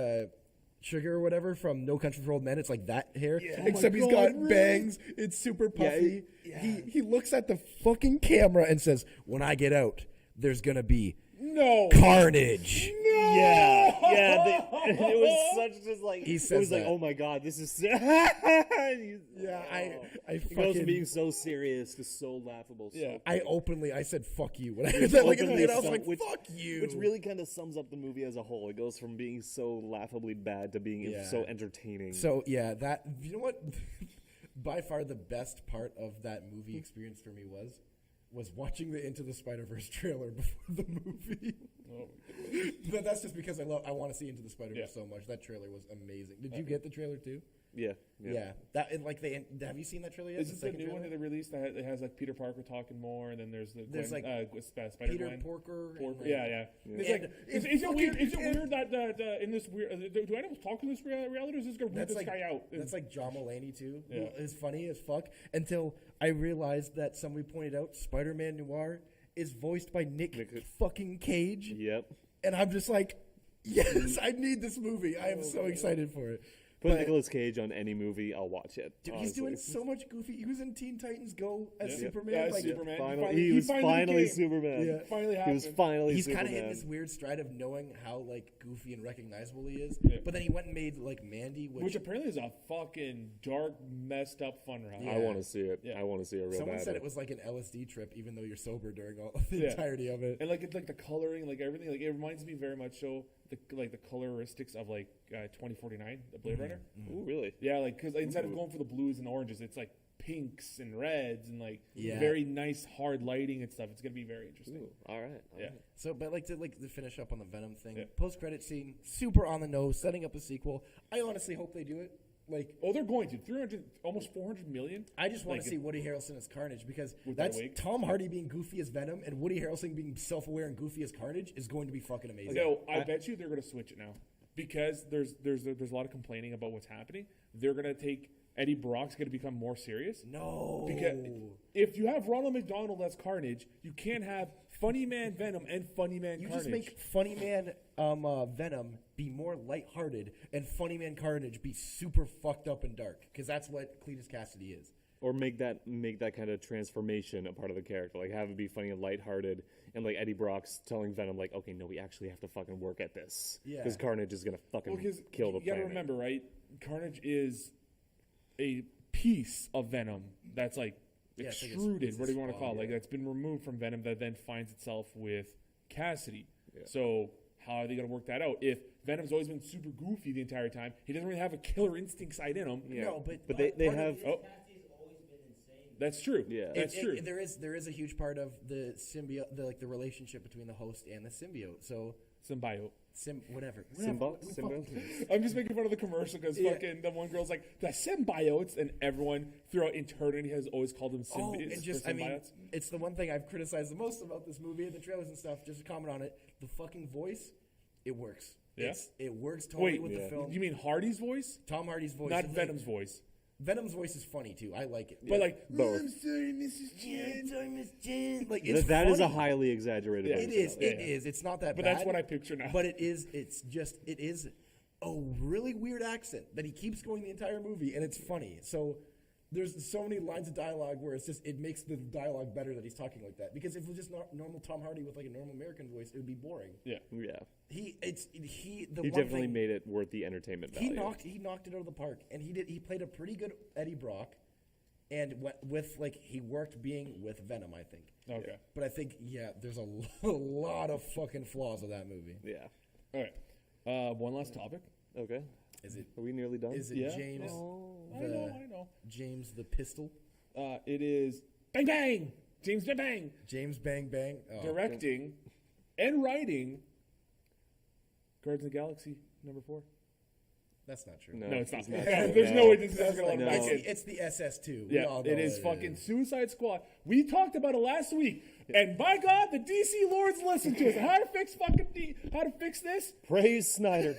Sugar or whatever from No Country for Old Men. It's like that hair, except he's got bangs. It's super puffy. He looks at the fucking camera and says, "When I get out, there's gonna be No. carnage." Yeah. It was such just like He it says was like, that. oh my god, this is Yeah, I it goes fucking from being so serious to so laughable. Yeah. I said fuck you when I heard that. Like in the Openly theater, I was like, which- fuck you. Which really kind of sums up the movie as a whole. It goes from being so laughably bad to being Yeah. so entertaining. So yeah, that you know what? By far the best part of that movie experience for me was watching the Into the Spider-Verse trailer before the movie. Oh, But that's just because I want to see Into the Spider-Verse Yeah. so much. That trailer was amazing. Did you get the trailer too? yeah. That and like have you seen that trailer yet? Is it the second new one trailer? that they released that it has like Peter Parker talking more, and then there's the There's, Gwen, like, Spider Peter Gwen. Porker. and, Porker. like- Yeah. It's And like, it's is it weird? fucking- Is it weird that in this weird? Do anyone talk in this reality? Or is this gonna root That's this like guy out? That's like John Mulaney too. Yeah. It's funny as fuck until I realized that somebody pointed out Spider-Man Noir is voiced by Nick fucking Cage, Yep. and I'm just like, yes, I need this movie. I am so excited for it. Put But- Nicolas Cage on any movie, I'll watch it. Dude, honestly. he's doing so much goofy. He was in Teen Titans Go as Yeah. Superman. Yeah, like, Superman. He was finally became- Superman. Yeah. Finally He happened. was finally He's Superman. kind of in this weird stride of knowing how like goofy and recognizable he is. Yeah. But then he went and made like Mandy, Which apparently is a fucking dark, messed up fun ride. I want to see it. Yeah. I want to see it real someone bad. said it was like an LSD trip, even though you're sober during all the Yeah. entirety of it. And like it's like the coloring, like everything, like it reminds me very much so the coloristics of like 2049, the Blade Runner. Ooh, really? Yeah, like because instead of going for the blues and oranges, it's like pinks and reds and like Yeah. very nice hard lighting and stuff. It's gonna be very interesting. Ooh, all right. Yeah. So, but like to finish up on the Venom thing, Yeah. post-credit scene, super on the nose, setting up a sequel. I honestly hope they do it. Like, Oh, they're going to 300, almost 400 million. I just want Like to see Woody Harrelson as Carnage because With that that's wig? Tom Hardy being goofy as Venom and Woody Harrelson being self-aware and goofy as Carnage is going to be fucking amazing. No, I bet you they're gonna switch it now. because there's a lot of complaining about what's happening. They're gonna take Eddie Brock's gonna become more serious. No. Because if you have Ronald McDonald as Carnage, you can't have Funny Man Venom and Funny Man You Carnage. just make Funny Man Venom be more lighthearted and Funny Man Carnage be super fucked up and dark, because that's what Cletus Cassidy is. Or make that kind of transformation a part of the character, like have it be funny and lighthearted, and like Eddie Brock's telling Venom, like, okay, no, we actually have to fucking work at this, Yeah. because Carnage is gonna fucking because kill the you gotta planet. remember, right? Carnage is a piece of Venom that's like Yeah, it's like extruded, it's a what do you want to spawn, call it? Like yeah. that's been removed from Venom that then finds itself with Cassidy. Yeah. So how are they gonna work that out? If Venom's always been super goofy the entire time, he doesn't really have a killer instinct side in him. Yeah. No, but they part of have. it- Oh. Cassie's always been insane. That's true. Yeah. That's true. There is a huge part of the symbiote, the relationship between the host and the symbiote. So Symbiote. whatever. Symbiote? I'm just making fun of the commercial because Yeah. fucking the one girl's like the symbiotes, and everyone throughout eternity has always called them Oh, symbiotes. and just, I mean, it's the one thing I've criticized the most about this movie and the trailers and stuff. Just to comment on it, the fucking voice, it works. Yeah? It works totally Wait, with the film. you mean Hardy's voice, Tom Hardy's voice, not is like- Venom's voice? Venom's voice is funny too. I like it. But like, Both. I'm sorry, Mrs. Chen. sorry, Miss Jen. Like it's That is a funny. highly exaggerated. Yeah. version It is. of It is. It's not that But bad. that's what I picture now. But it is. It's just. It is a really weird accent that he keeps going the entire movie, and it's funny. So there's so many lines of dialogue where it's just it makes the dialogue better that he's talking like that. Because if it was just not normal Tom Hardy with like a normal American voice, it would be boring. Yeah. Yeah. The He one definitely thing, made it worth the entertainment he value. knocked it out of the park, and he played a pretty good Eddie Brock, and with like he worked being with Venom, I think. Okay. But I think there's a lot of fucking flaws of that movie. Yeah. All right. One last topic. Okay. Is it Are we nearly done? is it Yeah. James I the know. James the Pistol? It is Bang Bang. James Bang Bang James Bang Bang. Oh, directing and writing Guardians of the Galaxy #4. that's not true. No, No, it's not. it's not. There's no way this is gonna let him No. back in. It's the SS2. We Yeah, all know it is what fucking Suicide Squad. We talked about it last week, and by God, the DC lords listened to us. How to fix how to fix this? Praise Snyder.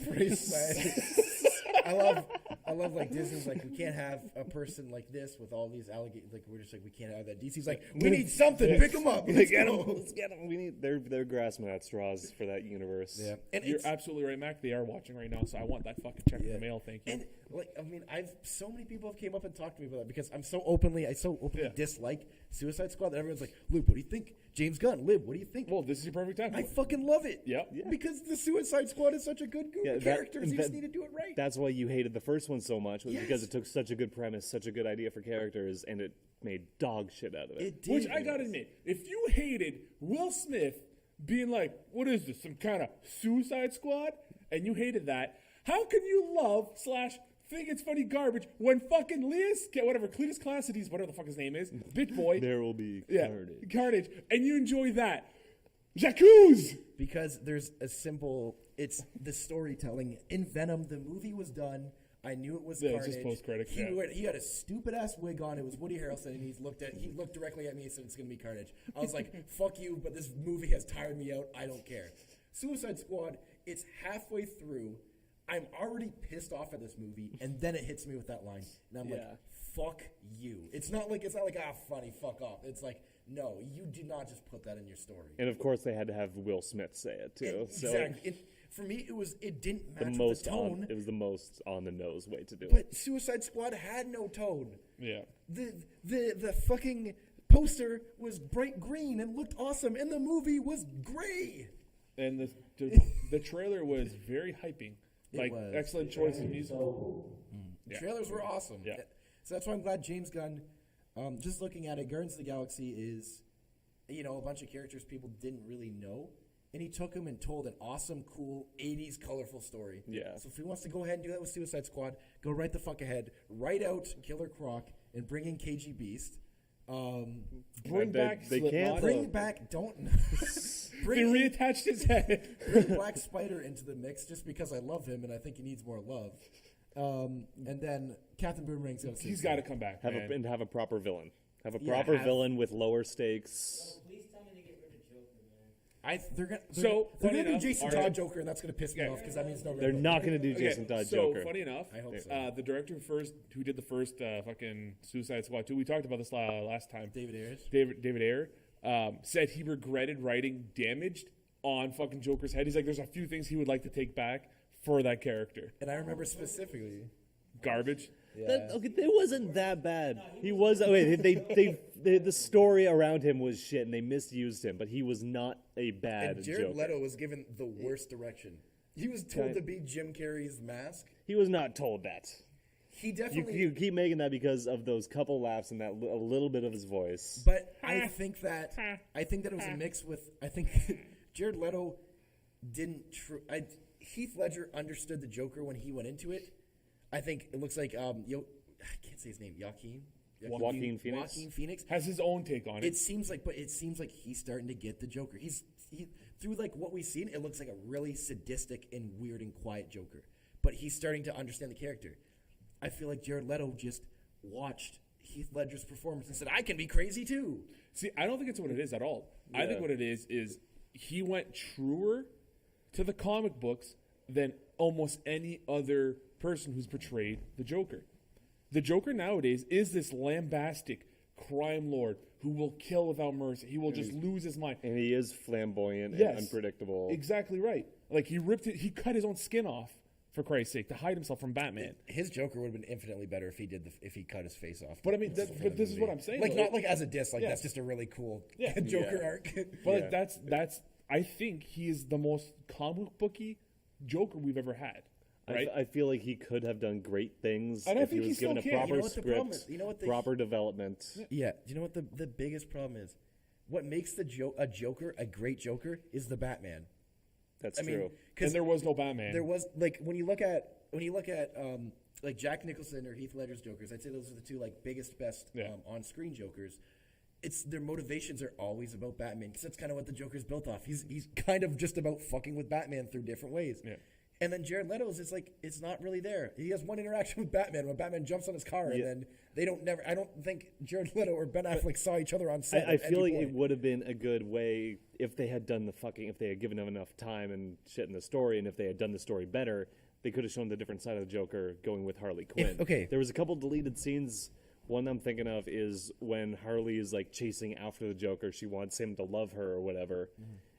Praise Snyder. I love like Disney's like we can't have a person like this with all these allegations. Like we're just like we can't have that. DC's like we need something. Pick them up. Let's Get 'em, go. let's get 'em. We need. They're grasping at straws for that universe. Yeah, and You're it's, absolutely right, Mac. They are watching right now, so I want that fucking check in Yeah. the mail. Thank you. and like I mean, so many people have came up and talked to me about that because I so openly Yeah. dislike Suicide Squad that everyone's like, Luke, what do you think? James Gunn, Lib, what do you think? Well, this is your perfect time. I fucking love it. Yep. Yeah. Because the Suicide Squad is such a good group of characters. You just need to do it right. That's why you hated the first one so much, was because Yes. it took such a good premise, such a good idea for characters, and it made dog shit out of it. It did. Which I gotta admit, if you hated Will Smith being like, what is this, some kind of Suicide Squad? And you hated that, how can you love / think it's funny garbage when fucking Cletus Cassidy's, whatever the fuck his name is, bitch boy, There will be yeah, carnage. and you enjoy that. Jacuz! Because there's it's the storytelling. In Venom, the movie was done. I knew it was Yeah, it's Carnage. just post-credit, He, yeah. he had a stupid ass wig on. It was Woody Harrelson, and he looked directly at me and said, "It's gonna be Carnage." I was like, "Fuck you!" But this movie has tired me out. I don't care. Suicide Squad. It's halfway through. I'm already pissed off at this movie, and then it hits me with that line, and I'm like, Yeah. "Fuck you!" It's not like funny, fuck off. It's like, no, you did not just put that in your story. And of course, they had to have Will Smith say it too. So Exactly. For me, it didn't the match with most the tone. it was the most on the nose way to do it. But Suicide Squad had no tone. Yeah. The fucking poster was bright green and looked awesome, and the movie was gray. And the trailer was very hyping. Like, was. excellent choice of music. The trailers were awesome. Yeah. So that's why I'm glad James Gunn. Just looking at it, Guardians of the Galaxy is, a bunch of characters people didn't really know. And he took them and told an awesome, cool, 80s colorful story. Yeah. So if he wants to go ahead and do that with Suicide Squad, go right the fuck ahead. Write out Killer Croc and bring in KG Beast. Bring back they Slipknot. can't, Bring back, They bring reattached his head. Black Spider into the mix just because I love him and I think he needs more love. And then Captain Boomerang's got to He's got to come back. man. Have a proper villain. Have a Yeah, proper have- villain with lower stakes. Please tell me to get rid of Joker, man. They're funny gonna do enough, Jason alright. Todd Joker, and that's gonna piss me Okay. off because that means no. They're not going to do Jason Todd so Joker. funny enough, I hope so. the director who did the first fucking Suicide Squad 2, we talked about this last time. David Ayers. David Ayer said he regretted writing Damaged on fucking Joker's head. He's like, there's a few things he would like to take back for that character. And I remember specifically. Garbage. Yeah. It wasn't that bad. He was. The story around him was shit, and they misused him. But he was not a bad And Jared Joker. Leto was given the worst direction. He was told to be Jim Carrey's Mask. He was not told that. He definitely. You keep making that because of those couple laughs and that a little bit of his voice. But I think that it was a mix with. I think Jared Leto didn't. Heath Ledger understood the Joker when he went into it. I think it looks like I can't say his name. Joaquin Phoenix? Joaquin Phoenix Has his own take on it. It seems like he's starting to get the Joker. He through like what we've seen, it looks like a really sadistic and weird and quiet Joker. But he's starting to understand the character. I feel like Jared Leto just watched Heath Ledger's performance and said, "I can be crazy too." See, I don't think it's what it is at all. I think Yeah. what it is he went truer to the comic books than almost any other person who's portrayed the Joker. The Joker nowadays is this lambastic crime lord who will kill without mercy. He will just lose his mind. And he is flamboyant Yes. and unpredictable. Exactly right. Like he cut his own skin off for Christ's sake to hide himself from Batman. His Joker would have been infinitely better if he cut his face off. But I mean, for but the this is movie. what I'm saying. Like though. not like as a diss. Like Yeah. that's just a really cool Yeah. Joker Yeah. arc. But like Yeah. that's I think he is the most comic booky Joker we've ever had. Right? I feel like he could have done great things And I if he think he was still given a can. proper You know what the problem script, is? You know what the- proper development. Yeah. Do you know what the biggest problem is? What makes a Joker a great Joker is the Batman. That's I mean, true. and because there was no Batman. there was like when you look at like Jack Nicholson or Heath Ledger's Jokers, I'd say those are the two like biggest, best Yeah. on-screen Jokers. It's their motivations are always about Batman because that's kind of what the Joker's built off. He's kind of just about fucking with Batman through different ways. Yeah. And then Jared Leto's, it's not really there. He has one interaction with Batman when Batman jumps on his car, and Yeah. then they don't never. I don't think Jared Leto or Ben Affleck saw each other on set. I at feel any like it point. would have been a good way if they had done if they had given them enough time and shit in the story, and if they had done the story better, they could have shown the different side of the Joker going with Harley Quinn. okay. There was a couple deleted scenes. One I'm thinking of is when Harley is like chasing after the Joker. She wants him to love her or whatever,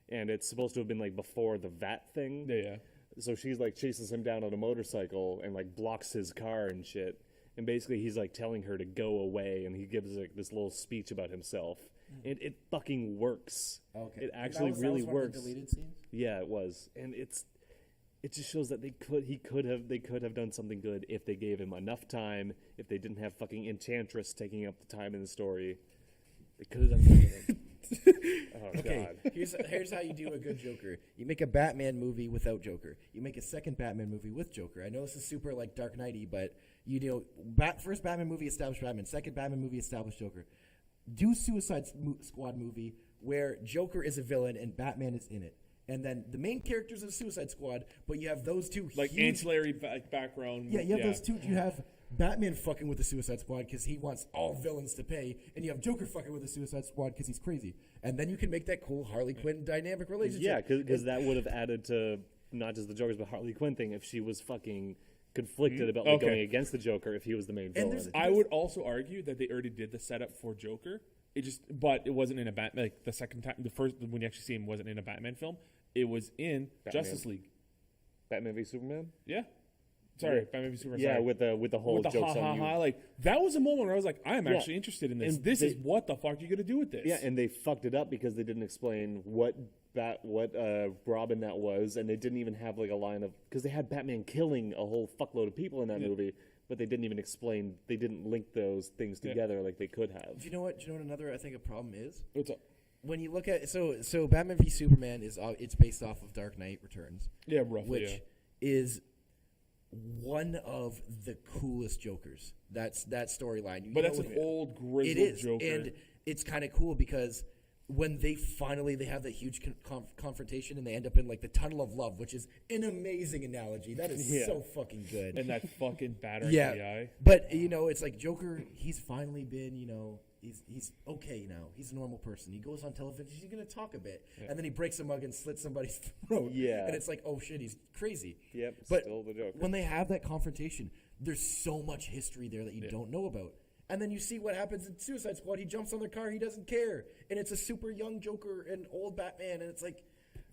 and it's supposed to have been like before the VAT thing. yeah. So she's like chases him down on a motorcycle and like blocks his car and shit. And basically he's like telling her to go away, and he gives like this little speech about himself. And it fucking works. Okay. It And actually that really was one of works. the deleted scenes? Yeah, it was. And it just shows that they could have done something good if they gave him enough time, if they didn't have fucking Enchantress taking up the time in the story. They could have done something. Oh Okay, god. here's how you do a good Joker. You make a Batman movie without Joker. You make a second Batman movie with Joker. I know this is super like Dark Knighty, but first Batman movie established Batman, second Batman movie established Joker. Do Suicide Squad movie where Joker is a villain and Batman is in it. And then the main characters of the Suicide Squad, but you have those two Like huge, ancillary background. yeah, you have those two. You have Batman fucking with the Suicide Squad because he wants all villains to pay, and you have Joker fucking with the Suicide Squad because he's crazy. And then you can make that cool Harley Quinn dynamic relationship. Yeah, because that would have added to not just the Joker's but Harley Quinn thing if she was fucking conflicted about like, Okay. going against the Joker if he was the main And villain. I would also argue that they already did the setup for Joker. But it wasn't in a Batman. Like the second time, the first when you actually see him wasn't in a Batman film. It was in Batman. Justice League. Batman v Superman. Yeah. Sorry, Batman v Superman. Yeah, sorry. with the whole with the jokes ha ha on you. ha. Like that was a moment where I was like, I am Yeah. actually interested in this. And This is they- what the fuck are you gonna do with this? Yeah, and they fucked it up because they didn't explain what Robin that was, and they didn't even have like a line of because they had Batman killing a whole fuckload of people in that movie, but they didn't even explain. They didn't link those things together like they could have. Do you know what? Another I think a problem is What's up? when you look at so Batman v Superman is it's based off of Dark Knight Returns, Yeah, roughly. which yeah. is one of the coolest Jokers. That's that storyline. You But know, that's an with- old grizzled It is, Joker. and it's kind of cool because when they have that huge confrontation and they end up in like the tunnel of love, which is an amazing analogy. That is Yeah. so fucking good. And that fucking batter in the yeah, eye. but it's like Joker. He's finally been he's okay now. He's a normal person. He goes on television. He's gonna talk a bit, and then he breaks a mug and slits somebody's throat. Yeah. and it's like, oh shit, he's crazy. Yep, But still the Joker. when they have that confrontation, there's so much history there that you don't know about. And then you see what happens in Suicide Squad. He jumps on their car. He doesn't care, and it's a super young Joker and old Batman, and it's like,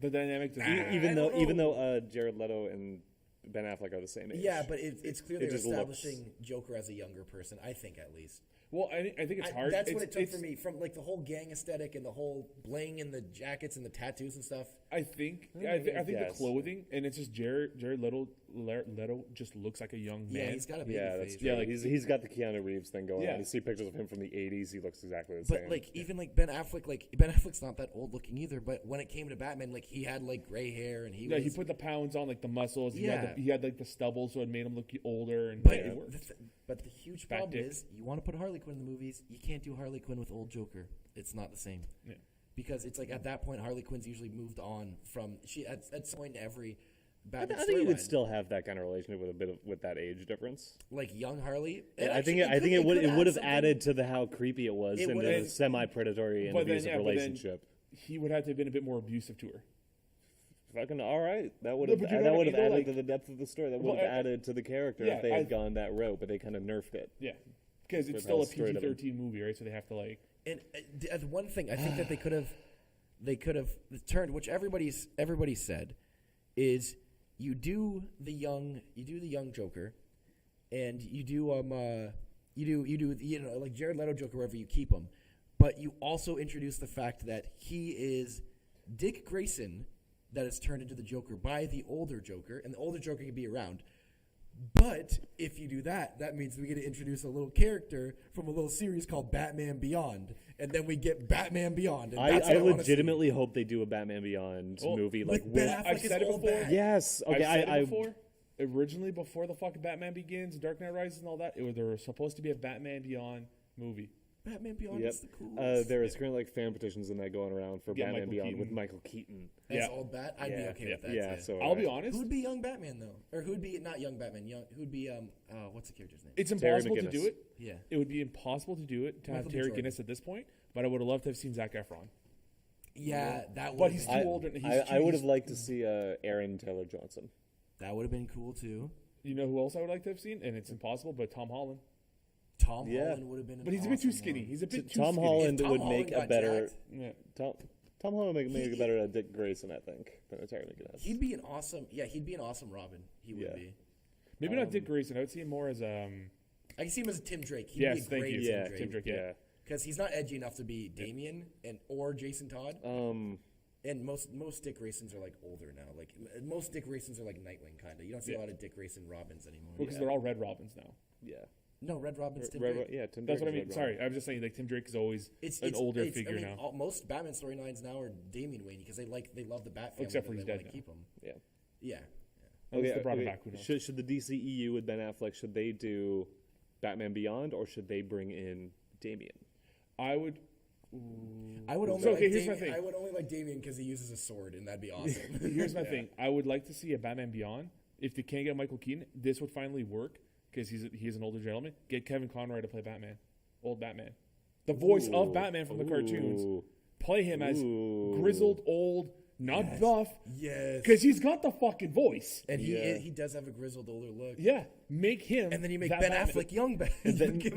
The dynamic doesn't matter. even though Jared Leto and Ben Affleck are the same age. yeah, but it's clear It they're just looks- establishing Joker as a younger person. I think at least. Well, I think it's hard. That's what It's- it took it's- for me, from like the whole gang aesthetic and the whole bling and the jackets and the tattoos and stuff. I think the Yes. clothing, and it's just Jared Leto just looks like a young man. Yeah, he's got a baby Yeah, face. that's true. Yeah, like- he's got the Keanu Reeves thing going Yeah. on. You see pictures of him from the 80s, he looks exactly the But same. like even like Ben Affleck's not that old looking either. But when it came to Batman, like he had like gray hair and he Yeah, was. he put the pounds on, like the muscles. Yeah. He had like the stubble, so it made him look older. And but it worked. but the huge Fat problem dick. is you want to put Harley Quinn in the movies, you can't do Harley Quinn with old Joker. It's not the same. Yeah. Because it's like at that point Harley Quinn's usually moved on from she at some point in every I Batman think you could storyline. still have that kind of relationship with that age difference. Like young Harley. I think it would have added to how creepy it was It in would've- a semi-predatory and But then, abusive yeah, but then- relationship. He would have to have been a bit more abusive to her. Fucking all right. That would No, have but you know what I mean, added like- to the depth of the story. That Well, would have added to the character yeah, if they had I- gone that route, but they kind of nerfed it. Yeah, because it's With still how a straight of him. PG-13 movie, right? So they have to like. And as one thing I think that they could have turned, which everybody said, is you do the young Joker, and you do like Jared Leto Joker wherever you keep him, but you also introduce the fact that he is Dick Grayson that is turned into the Joker by the older Joker, and the older Joker can be around. But if you do that, that means we get to introduce a little character from a little series called Batman Beyond, and then we get Batman Beyond. And that's I what wanna see. legitimately hope they do a Batman Beyond movie like with Ben with. Affleck I've as said it old before. Bat. Yes. Okay. I've said I it before. Originally, before the fucking Batman Begins, Dark Knight Rises, and all that, there was supposed to be a Batman Beyond movie. Batman Beyond Yep. is the coolest. There is currently like fan petitions and that going around for Yeah, Batman Michael Beyond Keaton. with Michael Keaton. As Yeah. old Bat, I'd be okay with that. Yeah. too. So I'll be honest. Who'd be young Batman though, or who'd be not young Batman? Who'd be what's the character's name? It's Terry impossible to McGinnis. do it. Yeah, It would be impossible to do it to Michael have B. Terry Jordan. Guinness at this point, but I would have loved to have seen Zac Efron. yeah, that But would. he's too I, old. And I would have liked to see Aaron Taylor Johnson. That would have been cool too. You know who else I would like to have seen? And it's impossible, but Tom Holland. Tom Yeah. Holland would have been. But he's a bit too skinny. He's a bit too Tom skinny. Holland If Tom would Holland make a got better jacked, Yeah. Tom Holland would make a better Dick Grayson, I think, than a Terry McGinnis. he'd be an awesome. Yeah, he'd be an awesome Robin. He would Yeah. be. Maybe not Dick Grayson. I would see him more as I can see him as a Tim Drake. He'd Yes, be a thank great you. yeah, Tim Drake. Yeah. because he's not edgy enough to be Damien or Jason Todd. And most Dick Graysons are like older now. Like most Dick Graysons are like Nightwing kind of. You don't see a Yeah. lot of Dick Grayson Robins anymore. Because they're all Red Robins now. Yeah. No, Red Robin's Tim Red- Drake. yeah, Tim That's Drake what I is mean. Red Sorry, Robin. I was just saying like Tim Drake is always It's an older it's- figure I mean, now. most Batman storylines now are Damian Wayne because they love the Bat family. Except for but he's they dead wanna now. keep him. Yeah. Yeah. Unless they brought him back, who knows? Should the DCEU with Ben Affleck, should they do Batman Beyond or should they bring in Damian? I would. I would only So, like okay, here's my Damian. thing. I would only like Damian because he uses a sword, and that'd be awesome. Here's my thing. I would like to see a Batman Beyond. If they can't get Michael Keaton, this would finally work because he's an older gentleman. Get Kevin Conroy to play Batman, old Batman, the voice of Batman from the cartoons. Ooh. Play him as Ooh. grizzled, old, not buff, Yes. because he's got the fucking voice. And Yeah. he does have a grizzled older look. Yeah, make him. And then you make that Ben Batman. Affleck young Ben. Then you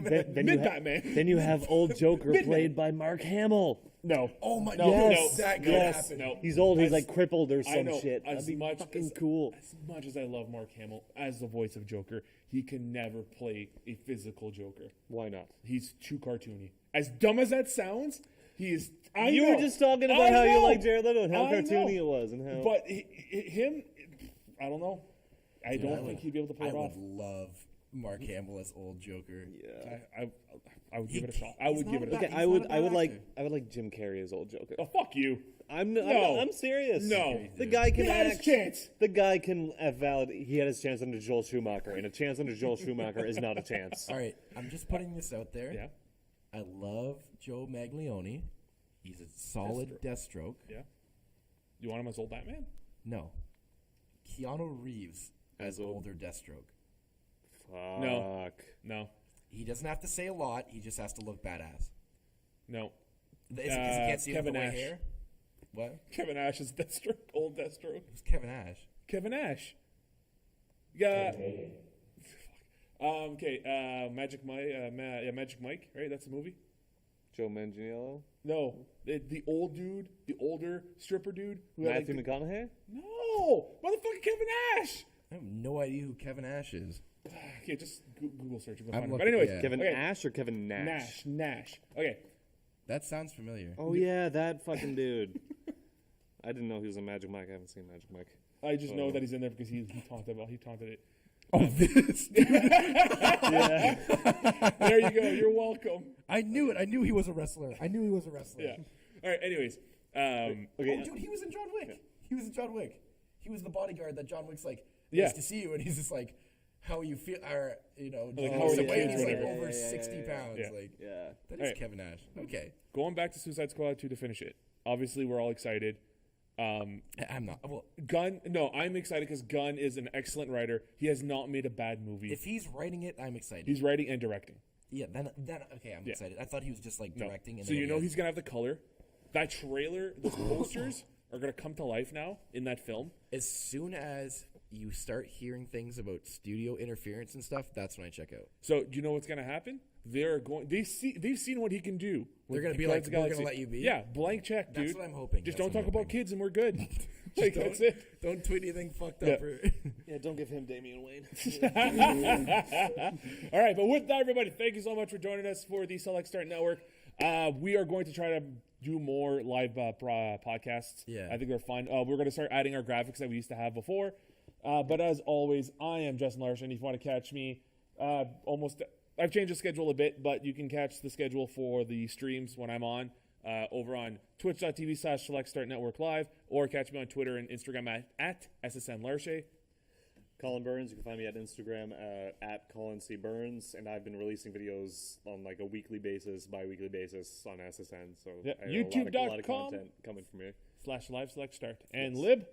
Mid-Batman. Then you have old Joker Mid-Man. played by Mark Hamill. No. Oh my No, God, no, that could yes. happen. No. He's old. He's As- like crippled or I some know, shit. as That'd be much fucking as- cool. As much as I love Mark Hamill as the voice of Joker, he can never play a physical Joker. Why not? He's too cartoony. As dumb as that sounds, he is. I You know. were just talking about I how you know. like Jared Leto and how I cartoony know. it was and how. But him, I don't know. I don't think he'd be able to pull I it off. would love Mark Hamill as old Joker. yeah. I would give it a shot. I he's would not give it a a shot. bad- Okay, he's not a I bad would like actor. Jim Carrey as old Joker. Oh, fuck you. I'm serious. No. The guy can He had his act. chance. The guy can he had his chance under Joel Schumacher, and a chance under Joel Schumacher is not a chance. All right, I'm just putting this out there. Yeah. I love Joe Maglione. He's a solid Deathstroke. Yeah. You want him as old Batman? No. Keanu Reeves as old- older Deathstroke. Fuck. No. He doesn't have to say a lot. He just has to look badass. No. Is it 'cause he can't see Kevin the white Nash. hair? What? Kevin Ash is Deathstroke. Old Deathstroke. It's Kevin Nash. Kevin Ash. Yeah. Okay. Magic Mike. Magic Mike. Right. That's the movie. Joe Manganiello, No, the old dude, the older stripper dude. Who had, Matthew McConaughey. No, motherfucking Kevin Ash. I have no idea who Kevin Ash is. Okay, just Google search. You'll I'm find it. But looking- anyways, yeah. Kevin okay. Ash or Kevin Nash? Nash. Okay. That sounds familiar. Oh yeah, that fucking dude. I didn't know he was a Magic Mike. I haven't seen Magic Mike. I just know that he's in there because he taunted it. Oh, this dude. There you go. You're welcome. I knew it. I knew he was a wrestler. Yeah. All right. Anyways. Okay. Oh, dude, he was in John Wick. He was in John Wick. He was the bodyguard that John Wick's like, Yeah. nice to see you. And he's just like, how you feel, or, you know, Like, John how are the Wick's kids, like whatever. over Yeah, 60 pounds. yeah. Like, Yeah. that is Alright. Kevin Nash. Okay. Going back to Suicide Squad 2 to finish it. Obviously, we're all excited. I'm not. Well, Gunn. No, I'm excited because Gunn is an excellent writer. He has not made a bad movie. if he's writing it, I'm excited. He's writing and directing. yeah, then okay, I'm Yeah. excited. I thought he was just like No. directing. And So then you he know has- he's gonna have the color. That trailer, those posters are gonna come to life now in that film. as soon as you start hearing things about studio interference and stuff, that's when I check out. So do you know what's gonna happen? They've seen what he can do. They're with gonna be Guardians like, of the we're gonna Galaxy. let you be? Yeah, blank check, dude. That's what I'm hoping. Just That's don't what talk I'm about hoping. kids and we're good. Like that's it. Don't tweet anything fucked Yeah. up. Or Yeah. Don't give him Damian Wayne. All right, but with that, everybody, thank you so much for joining us for the Select Start Network. We are going to try to do more live podcasts. Yeah. I think they're fun. We're going to start adding our graphics that we used to have before. But as always, I am Justin Larson. If you want to catch me, I've changed the schedule a bit, but you can catch the schedule for the streams when I'm on over on twitch.tv/Select Start Network Live, or catch me on Twitter and Instagram at SSN Larche. Colin Burns. You can find me at Instagram at Colin C. Burns, and I've been releasing videos on like a weekly basis, bi-weekly basis on SSN. So Yeah, I have a lot of YouTube.com. content coming from me. /live select start. And Lib?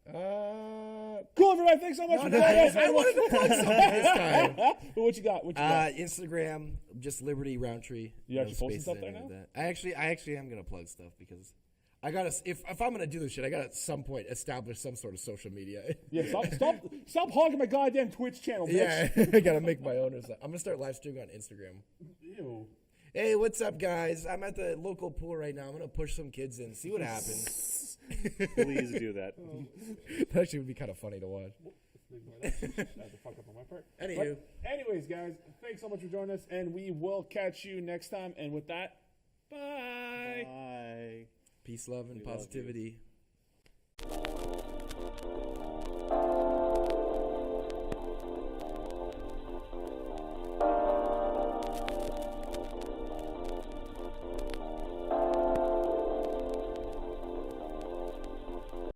Uh, Cool, everybody. Thanks so much for joining us. I wanted to plug something this time. What you got? What you got? Instagram, just Liberty Roundtree. You actually posting spaces stuff or there any of now? that. I actually am gonna plug stuff because I gotta. If I'm gonna do this shit, I gotta at some point establish some sort of social media. Yeah, stop hogging my goddamn Twitch channel, bitch. Yeah, I gotta make my own. Or something. I'm gonna start live streaming on Instagram. Ew. Hey, what's up, guys? I'm at the local pool right now. I'm gonna push some kids in, see what happens. Please do that. That actually would be kind of funny to watch. That's a fuck up on my part. Anywho. But anyways, guys, thanks so much for joining us, and we will catch you next time. And with that, bye. Bye. Peace, love, and We love you. positivity.